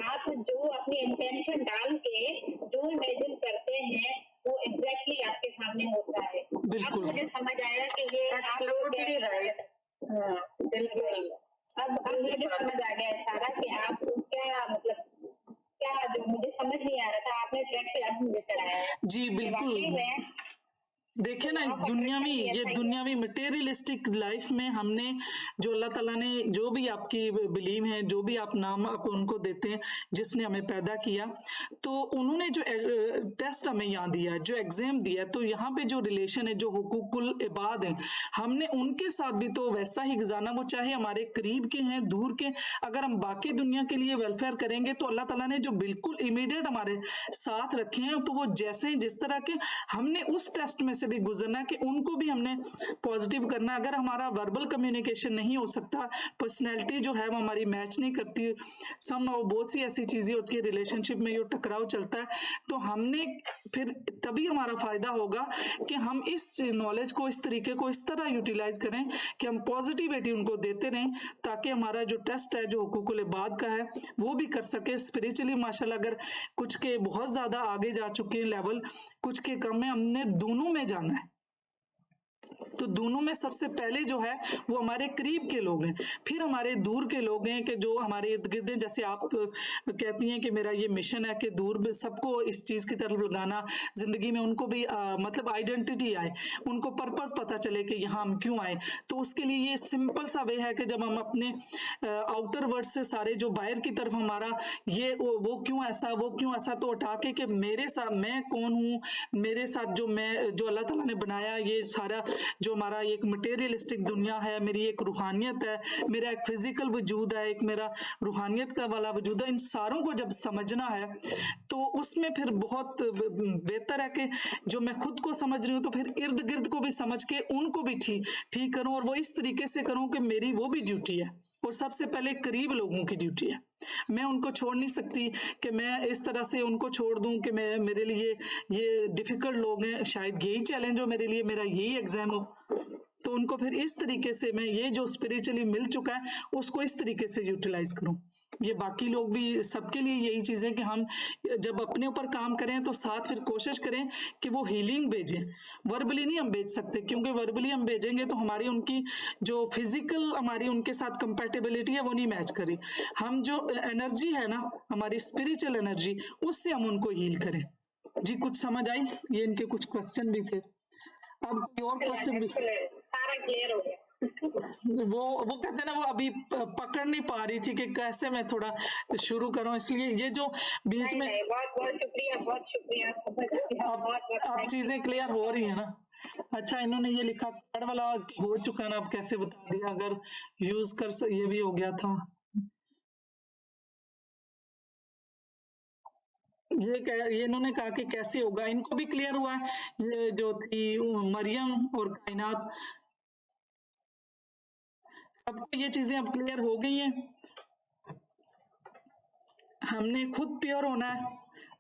आप जो अपनी इंटेंशन डाल के जो इमेजिन करते हैं वो एग्जैक्टली आपके सामने होता है। अब मुझे समझ आया कि ये एब्सोल्युटली राइट। हाँ बिल्कुल, अब मुझे समझ आ गया है सारा कि आप क्या मतलब क्या, जो मुझे समझ नहीं आ रहा था आपने ट्रैक पे अब मुझे चढ़ाया है। जी बिल्कुल। देखिए ना, इस दुनिया में ये दुनियावी मटेरियलिस्टिक लाइफ में हमने जो अल्लाह ताला ने जो भी आपकी बिलीव है, जो भी आप नाम आप उनको देते हैं जिसने हमें पैदा किया, तो उन्होंने जो टेस्ट हमें यहाँ दिया है, जो एग्जाम दिया है, तो यहाँ पे जो रिलेशन है, जो हुकूकुल इबाद है, हमने उनके साथ भी तो वैसा ही गुजारना, वो चाहे हमारे करीब के हैं दूर के। अगर हम बाकी दुनिया के लिए वेलफेयर करेंगे तो अल्लाह ताला ने जो बिल्कुल इमीडिएट हमारे साथ रखे हैं, तो वो जैसे जिस तरह के हमने उस टेस्ट में से भी गुजरना कि उनको भी हमने पॉजिटिव करना। अगर हमारा वर्बल कम्युनिकेशन नहीं हो सकता, पर्सनैलिटी जो है वो हमारी मैच नहीं करती, बहुत सी ऐसी चीजें होती है रिलेशनशिप में, जो टकराव चलता है, तो हमने फिर तभी हमारा फायदा होगा कि हम इस नॉलेज को, इस तरीके को इस तरह यूटिलाइज करें कि हम पॉजिटिविटी उनको देते रहें, ताकि हमारा जो टेस्ट है जो हुकूकुल इबाद का है वो भी कर सके स्पिरिचुअली। माशाल्लाह, अगर कुछ के बहुत ज्यादा आगे जा चुके हैं लेवल, कुछ के कम है, हमने दोनों में जाना है। तो दोनों में सबसे पहले जो है वो हमारे करीब के लोग हैं, फिर हमारे दूर के लोग हैं कि जो हमारे इर्द गिर्द हैं। जैसे आप कहती हैं कि मेरा ये मिशन है कि दूर सबको इस चीज की तरफ लगाना, जिंदगी में उनको भी मतलब आइडेंटिटी आए, उनको पर्पस पता चले कि यहाँ हम क्यों आए। तो उसके लिए ये सिंपल सा वे है कि जब हम अपने आउटर वर्ड से सारे जो बाहर की तरफ हमारा ये वो क्यों ऐसा, वो क्यों ऐसा, तो हटा के कि मेरे साथ मैं कौन हूँ, मेरे साथ जो मैं जो अल्लाह ताला ने बनाया, ये सारा जो हमारा एक मटेरियलिस्टिक दुनिया है, मेरी एक रूहानियत है, मेरा एक फिजिकल वजूद है, एक मेरा रूहानियत का वाला वजूद है, इन सारों को जब समझना है तो उसमें फिर बहुत बेहतर है कि जो मैं खुद को समझ रही हूँ तो फिर इर्द गिर्द को भी समझ के उनको भी ठीक करूं, और वो इस तरीके से करूं कि मेरी वो भी ड्यूटी है, और सबसे पहले करीब लोगों की ड्यूटी है। मैं उनको छोड़ नहीं सकती कि मैं इस तरह से उनको छोड़ दूं कि मैं मेरे लिए ये डिफिकल्ट लोग हैं, शायद यही चैलेंज हो मेरे लिए, मेरा यही एग्जाम हो, तो उनको फिर इस तरीके से मैं ये जो स्पिरिचुअली मिल चुका है उसको इस तरीके से यूटिलाइज करूं। ये बाकी लोग भी, सबके लिए यही चीजें कि हम जब अपने ऊपर काम करें तो साथ फिर कोशिश करें कि वो हीलिंग भेजें। वर्बली नहीं हम भेज सकते, क्योंकि वर्बली हम भेजेंगे तो हमारी उनकी जो फिजिकल हमारी उनके साथ कंपैटिबिलिटी है वो नहीं मैच करी। हम जो एनर्जी है ना, हमारी स्पिरिचुअल एनर्जी, उससे हम उनको हील करें। जी कुछ समझ आई? ये इनके कुछ क्वेश्चन भी थे। अब कोई और क्वेश्चन भी? सारा क्लियर हो गया। वो कहते हैं ना, वो अभी पकड़ नहीं पा रही थी कि कैसे मैं थोड़ा शुरू करूं, इसलिए ये जो बीच में बहुत शुक्रिया, बहुत शुक्रिया। अब चीजें क्लियर हो रही है ना। अच्छा, इन्होंने ये लिखा कार्ड वाला हो चुका ना, अब कैसे बता दिया, अगर यूज कर ये भी हो गया था। ये इन्होंने कहा कि कैसे होगा, इनको भी क्लियर हुआ है। ये जो थी मरियम और कायनात, सबको ये चीजें अब क्लियर हो गई हैं। हमने खुद प्योर होना है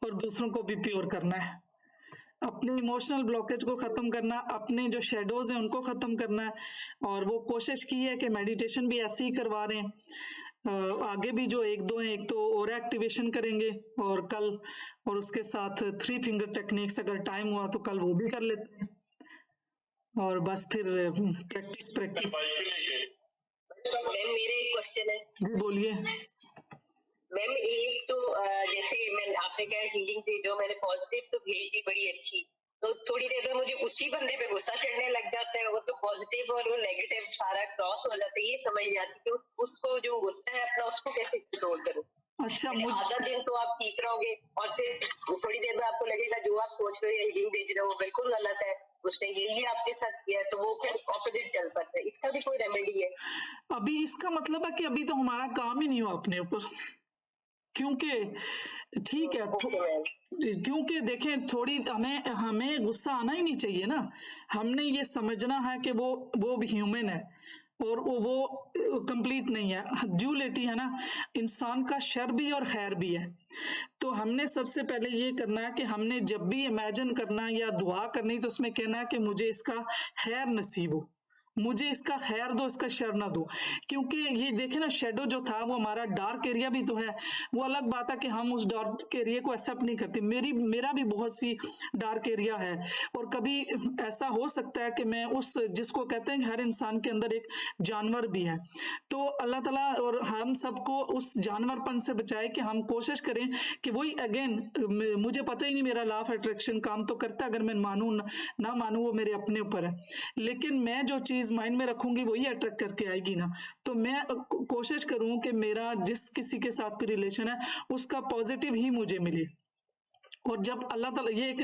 और दूसरों को भी प्योर करना है। अपने इमोशनल ब्लॉकेज को खत्म करना, अपने जो शेडोज हैं उनको खत्म करना है। और वो कोशिश की है कि मेडिटेशन भी ऐसे ही करवा रहे हैं। आगे भी जो एक दो हैं, एक तो और एक्टिवेशन करेंगे और कल, और उसके साथ 3 फिंगर टेक्निक्स अगर टाइम हुआ तो कल वो भी कर लेते हैं। और बस फिर प्रैक्टिस। मैम मेरे एक क्वेश्चन है। जी बोलिए। मैम एक तो जैसे मैं आपने कहा हीलिंग थी, जो मैंने पॉजिटिव तो भेज दी बड़ी अच्छी, तो थोड़ी देर में मुझे उसी बंदे पे गुस्सा चढ़ने लग जाता है। वो तो पॉजिटिव और वो नेगेटिव सारा क्रॉस हो जाता है। ये समझ नहीं आती कि उसको जो गुस्सा है अपना, उसको कैसे कंट्रोल करूं। अच्छा, आधा दिन तो आप ठीक रहोगे और फिर थोड़ी देर में आपको लगेगा जो आप सोच रहे हो हीलिंग भेज रहे हो वो बिल्कुल गलत है, उसने यही आपके साथ किया, तो वो फिर ऑपोजिट चल पड़ता है। इसका भी कोई रेमेडी है? अभी इसका मतलब है कि अभी तो हमारा काम ही नहीं हुआ अपने ऊपर, क्योंकि ठीक है क्योंकि देखें थोड़ी हमें गुस्सा आना ही नहीं चाहिए ना। हमने ये समझना है कि वो भी ह्यूमन है और वो कंप्लीट नहीं है, ड्यूलिटी है ना, इंसान का शर भी और खैर भी है। तो हमने सबसे पहले ये करना है कि हमने जब भी इमेजिन करना है या दुआ करनी तो उसमें कहना है कि मुझे इसका खैर नसीब हो, मुझे इसका खैर दो, इसका शर ना दो। क्योंकि ये देखे ना, शेडो जो था वो हमारा डार्क एरिया भी तो है। वो अलग बात है कि हम उस डार्क एरिया को एक्सेप्ट नहीं करते। मेरा भी बहुत सी डार्क एरिया है और कभी ऐसा हो सकता है कि मैं उस, जिसको कहते हैं हर इंसान के अंदर एक जानवर भी है, तो अल्लाह ताला और हम सबको उस जानवरपन से बचाए कि हम कोशिश करें कि वही अगेन, मुझे पता ही नहीं मेरा लॉ ऑफ अट्रैक्शन काम तो करता है, अगर मैं मानूं ना मानूं वो मेरे अपने ऊपर है, लेकिन मैं जो चीज माइंड में रखूंगी वही अट्रैक्ट करके आएगी ना। तो मैं कोशिश करूं कि मेरा जिस किसी के साथ भी रिलेशन है उसका पॉजिटिव ही मुझे मिले। और जब अल्लाह ताला, ये एक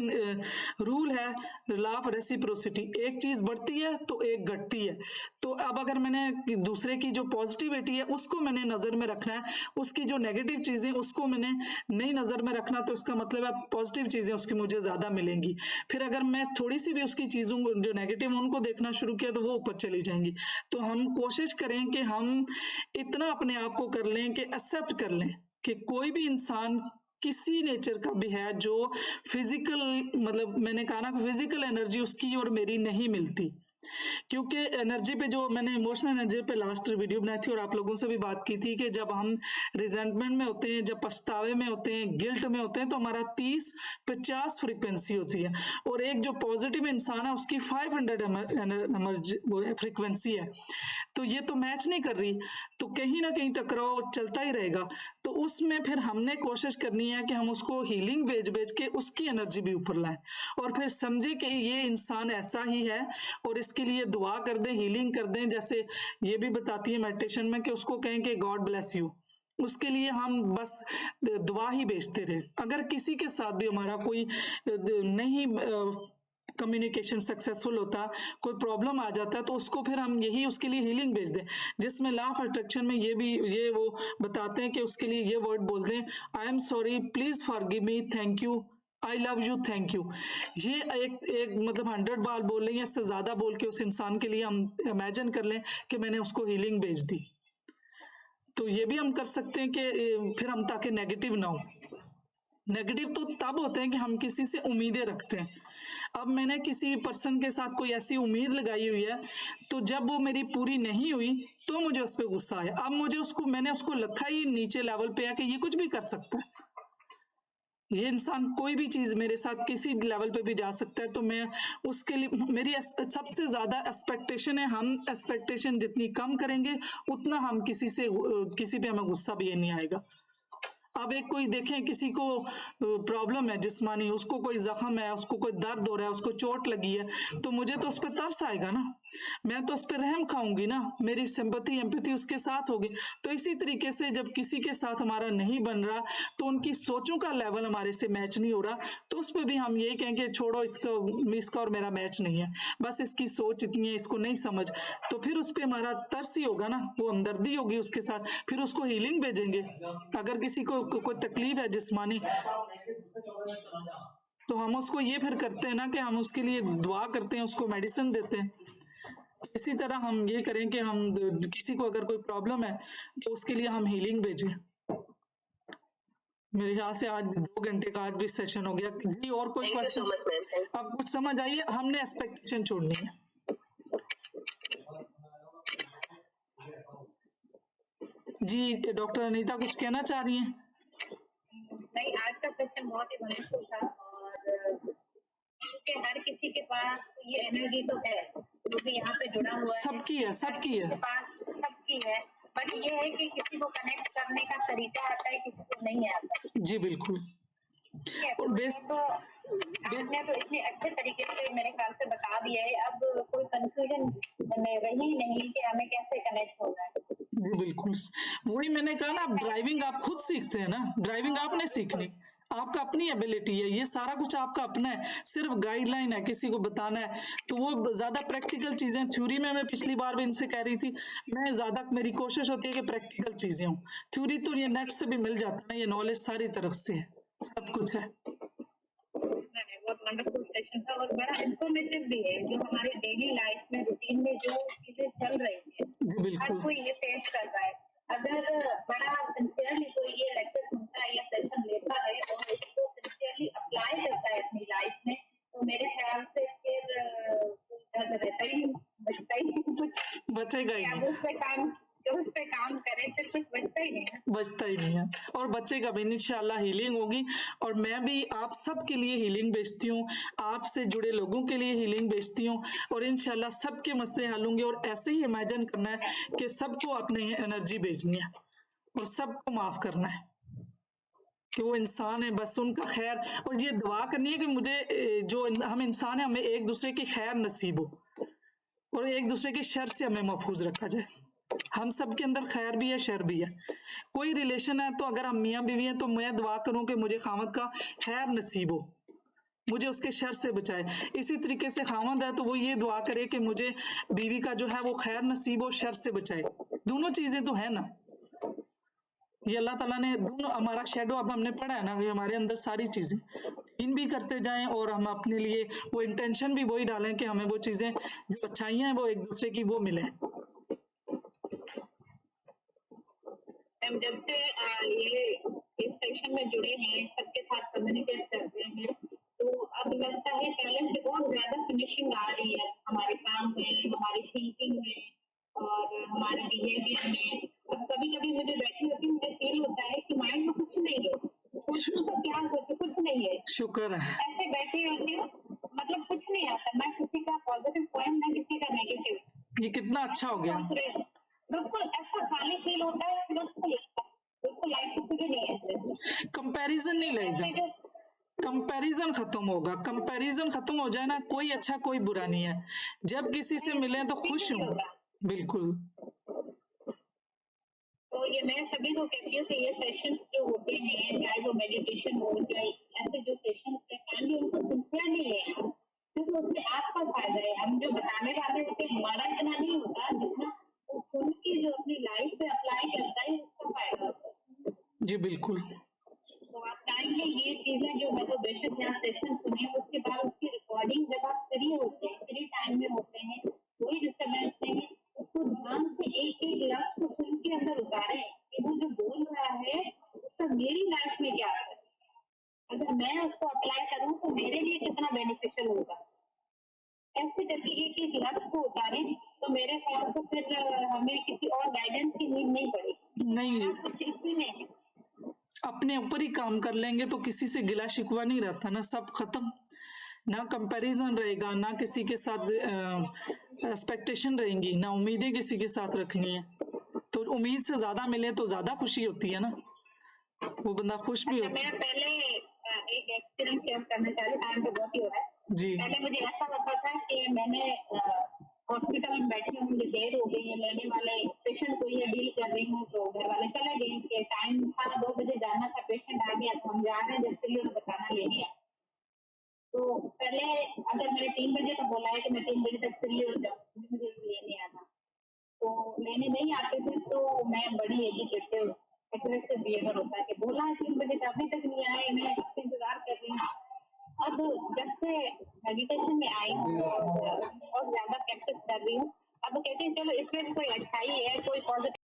रूल है लॉ ऑफ रेसिप्रोसिटी, एक चीज बढ़ती है तो एक घटती है। तो अब अगर मैंने दूसरे की जो पॉजिटिविटी है उसको मैंने नजर में रखना है, उसकी जो नेगेटिव चीजें उसको मैंने नहीं नजर में रखना, तो इसका मतलब है पॉजिटिव चीजें उसकी मुझे ज्यादा मिलेंगी। फिर अगर मैं थोड़ी सी भी उसकी चीजों जो नेगेटिव उनको देखना शुरू किया तो वो ऊपर चली जाएंगी। तो हम कोशिश करें कि हम इतना अपने आप को कर लें कि एक्सेप्ट कर लें कि कोई भी इंसान किसी नेचर का भी है जो फिजिकल, मतलब मैंने कहा ना फिजिकल एनर्जी उसकी और मेरी नहीं मिलती। क्योंकि एनर्जी पे, जो मैंने इमोशनल एनर्जी पे लास्ट वीडियो बनाई थी और आप लोगों से भी बात की थी कि जब हम रिजेंटमेंट में होते हैं, जब पछतावे में होते हैं, गिल्ट में होते हैं, तो हमारा 30-50 फ्रीक्वेंसी होती है और एक जो पॉजिटिव इंसान है उसकी 500 फ्रीक्वेंसी है। तो ये तो मैच नहीं कर रही, तो कहीं ना कहीं टकराव चलता ही रहेगा। तो उसमें फिर हमने कोशिश करनी है कि हम उसको हीलिंग भेज के उसकी एनर्जी भी ऊपर लाएं और फिर समझे कि ये इंसान ऐसा ही है और इसके लिए दुआ कर दें, हीलिंग कर दें। जैसे ये भी बताती है मेडिटेशन में कि उसको कहें कि गॉड ब्लेस यू, उसके लिए हम बस दुआ ही भेजते रहे। अगर किसी के साथ भी हमारा कोई नहीं कम्युनिकेशन सक्सेसफुल होता, कोई प्रॉब्लम आ जाता है, तो उसको फिर हम यही उसके लिए हीलिंग भेज दें, जिसमें लॉ ऑफ अट्रैक्शन में ये वो बताते हैं कि उसके लिए ये वर्ड बोल दें, I am sorry, please forgive me, thank you, I love you, thank you. ये एक मतलब 100 बार बोल लें या इससे ज्यादा बोल के उस इंसान के लिए हम इमेजिन कर लें कि मैंने उसको हीलिंग भेज दी। तो ये भी हम कर सकते हैं कि फिर हम, ताकि नेगेटिव ना हो। नेगेटिव तो तब होते हैं कि हम किसी से उम्मीदें रखते हैं। अब मैंने किसी पर्सन के साथ कोई ऐसी उम्मीद लगाई हुई है, तो जब वो मेरी पूरी नहीं हुई तो मुझे उस पर गुस्सा आया। अब मैंने उसको रखा ही नीचे लेवल पे है कि ये कुछ भी कर सकता है, ये इंसान कोई भी चीज मेरे साथ किसी लेवल पे भी जा सकता है। तो मैं उसके लिए, मेरी सबसे ज्यादा एक्सपेक्टेशन है, हम एक्सपेक्टेशन जितनी कम करेंगे उतना हम किसी पे हमें गुस्सा भी नहीं आएगा। अब एक कोई देखें, किसी को प्रॉब्लम है जिस्मानी, उसको कोई जख्म है, उसको कोई दर्द हो रहा है, उसको चोट लगी है, तो मुझे तो उस पर तरस आएगा ना। मैं तो उस पर रहम खाऊंगी ना, मेरी सिंपैथी एम्पैथी उसके साथ होगी। तो इसी तरीके से जब किसी के साथ हमारा नहीं बन रहा तो उनकी सोचों का लेवल हमारे से मैच नहीं हो रहा, तो उस पर भी हम यही कहेंगे छोड़ो इसका और मेरा मैच नहीं है, बस इसकी सोच इतनी है, इसको नहीं समझ। तो फिर उस पर हमारा तरस ही होगा ना, वो हमदर्दी होगी उसके साथ, फिर उसको हीलिंग भेजेंगे। अगर किसी को कोई तकलीफ है जिस्मानी, तो हम उसको ये फिर करते हैं ना कि हम उसके लिए दुआ करते हैं, उसको मेडिसिन देते हैं। इसी तरह हम ये करें कि हम किसी को अगर कोई प्रॉब्लम है तो उसके लिए हम हीलिंग भेजें। मेरे ख्याल से आज 2 घंटे का आज भी सेशन हो गया जी। और कोई Thank you so question much, ma'am. Thank you. अब कुछ समझ आइए, हमने एक्सपेक्टेशन छोड़नी है। जी डॉक्टर अनीता कुछ कहना चाह रही हैं? नहीं, आज का सेशन बहुत ही वंडरफुल था, और क्योंकि हर किसी के पास ये एनर्जी तो है जो भी यहाँ पे जुड़ा हुआ है, सबकी है, सबकी है। के पास सबकी है, बट ये है कि किसी को कनेक्ट करने का तरीका आता है, किसी को नहीं आता। जी बिल्कुल। ठीक है, और तो आपने तो इतने अच्छे तरीके से मेरे ख्याल से बता दिया है, अब कोई कंफ्यूजन रही नहीं कि हमें कैसे कनेक्ट होना है। जी बिल्कुल, वही मैंने कहा ना, ड्राइविंग आप खुद सीखते हैं ना, ड्राइविंग आपने सीखनी, आपका अपनी एबिलिटी है, ये सारा कुछ आपका अपना है, सिर्फ गाइडलाइन है किसी को बताना है। तो वो ज्यादा प्रैक्टिकल चीजें, थ्योरी में मैं पिछली बार भी इनसे कह रही थी, मैं ज्यादा मेरी कोशिश होती है कि प्रैक्टिकल चीजें हों। थ्योरी तो ये नेट से भी मिल जाता है, ये नॉलेज सारी तरफ से है, सब कुछ है। बहुत वंडरफुल सेशन था और बड़ा इंफॉर्मेटिव भी है, जो हमारे डेली लाइफ में रूटीन में जो चीजें चल रही है, हर बिल्कुल कोई ये फेस कर रहा है। अगर बड़ा सिंसियरली कोई ये लेक्चर सुनता है या सेशन लेता है और इसको सिंसियरली अप्लाई करता है अपनी लाइफ में, तो मेरे ख्याल से फिर कोई दर्द रहता ही नहीं, बचता ही नहीं कुछ, बचेगा ही नहीं, उस पे काम करे फिर कुछ बचता ही नहीं है। बचता ही नहीं है, और बच्चेगा भी इंशाल्लाह, हीलिंग होगी। और मैं भी आप सबके लिए हीलिंग भेजती हूँ, आपसे जुड़े लोगों के लिए हीलिंग भेजती हूँ, और इंशाल्लाह सबके मसले हल होंगे। और ऐसे ही इमेजिन करना है कि सबको अपनी एनर्जी भेजनी है और सबको माफ करना है कि वो इंसान है, बस उनका खैर, और ये दुआ करनी है कि मुझे जो हम इंसान है, हमें एक दूसरे की खैर नसीब हो और एक दूसरे की शर से हमें महफूज रखा जाए। हम सब के अंदर खैर भी है, शर भी है। कोई रिलेशन है तो अगर हम मियाँ बीवी हैं तो मैं दुआ करूं कि मुझे खामद का खैर नसीब हो, मुझे उसके शर से बचाए। इसी तरीके से खामद है तो वो ये दुआ करे कि मुझे बीवी का जो है वो खैर नसीब हो, शर से बचाए। दोनों चीजें तो है ना, ये अल्लाह ताला ने दोनों, हमारा शेडो अब हमने पढ़ा है ना, ये हमारे अंदर सारी चीजें इन भी करते जाएं, और हम अपने लिए वो इंटेंशन भी वही डालें कि हमें वो चीजें जो अच्छाइयां हैं वो एक दूसरे की वो मिले। जब से ये इस सेशन में जुड़े हैं, सबके साथ कम्युनिकेट करते हैं, तो अब लगता है पहले से बहुत ज्यादा फिनिशिंग आ रही है हमारे काम में, हमारी थिंकिंग में और हमारे बिहेवियर में। अब कभी कभी मुझे बैठी होती मुझे फील होता है कि माइंड में कुछ नहीं है, कुछ तो क्या होता, कुछ नहीं है, शुक्र है, ऐसे बैठी होती हूँ, मतलब कुछ नहीं आता, ना किसी का पॉजिटिव पॉइंट ना किसी का नेगेटिव। ये कितना अच्छा हो गया, बिल्कुल ऐसा खाली फील होता है, बिल्कुल लाइफ कुछ भी नहीं है, कंपैरिजन नहीं लगेगा, कंपैरिजन खत्म होगा। कंपैरिजन खत्म हो जाए ना, कोई अच्छा कोई बुरा नहीं है। जब किसी से मिले तो खुश हूँ, बिल्कुल। तो ये मैं सभी को कहती हूँ कि ये सेशन जो होते हैं, चाहे वो मेडिटेशन हो, चाहे ऐसे जो सेशन है, उनको सिंसियरली है क्योंकि उसमें आपका फायदा है। हम जो बताने वाले होते हैं हमारा इतना नहीं होता, जितना उनकी जो अपनी लाइफ पे अप्लाई करता है उसका फायदा होता है। जी बिल्कुल। तो आप चाहेंगे ये चीजें जो मैं तो बेशक यहाँ सेशन सुने, उसके बाद उसकी रिकॉर्डिंग जब आप फ्री होते हैं, फ्री टाइम में होते हैं, कोई डिस्टर्बेंस नहीं है, उसको ध्यान से एक एक लफ्ज को सुन के अंदर उतारे कि वो जो बोल रहा है उसका मेरी लाइफ में क्या असर है, अगर मैं उसको अप्लाई करूँ तो मेरे लिए कितना बेनिफिशियल होगा। ऐसे तरीके के लक्ष्य को उतारें तो मेरे ख्याल से फिर हमें किसी और गाइडेंस की नीड नहीं पड़ेगी। नहीं, कुछ इसी में है, अपने ऊपर ही काम कर लेंगे तो किसी से गिला शिकवा नहीं रहता ना, सब खत्म, ना कंपैरिजन रहेगा, ना किसी के साथ एक्सपेक्टेशन रहेंगी, ना उम्मीदें किसी के साथ रखनी है। तो उम्मीद से ज्यादा मिले तो ज्यादा खुशी होती है ना, वो बंदा खुश भी होता है। मैं पहले एक एक्सपीरियंस शेयर करना चाह रही हूँ, टाइम तो बहुत ही हो रहा है जी। पहले मुझे ऐसा लगता था कि मैंने हॉस्पिटल में बैठी हूँ, मुझे देर हो गई है, लेने वाले पेशेंट को ये डील कर रही हूँ, तो घर वाले चले गए कि टाइम था 2 बजे जाना था, पेशेंट आ गया तो हम जा रहे हैं, जैसे ही उन्हें बताना लेने आए। तो पहले अगर मैंने 3 बजे का बोला है कि मैं 3 बजे तक फ्री हो जाऊँ, मुझे लेने आना, तो लेने नहीं आते थे तो मैं बड़ी एजुकेटिव एग्रेसिव बिहेवियर होता है कि बोला है 3 बजे का, अभी तक नहीं आए, मैं आपका इंतजार कर रही हूँ। अब जब से मेडिटेशन में आई हूँ और ज्यादा प्रैक्टिस कर रही हूँ, अब कहते हैं चलो इसमें भी कोई अच्छाई है, कोई पॉजिटिव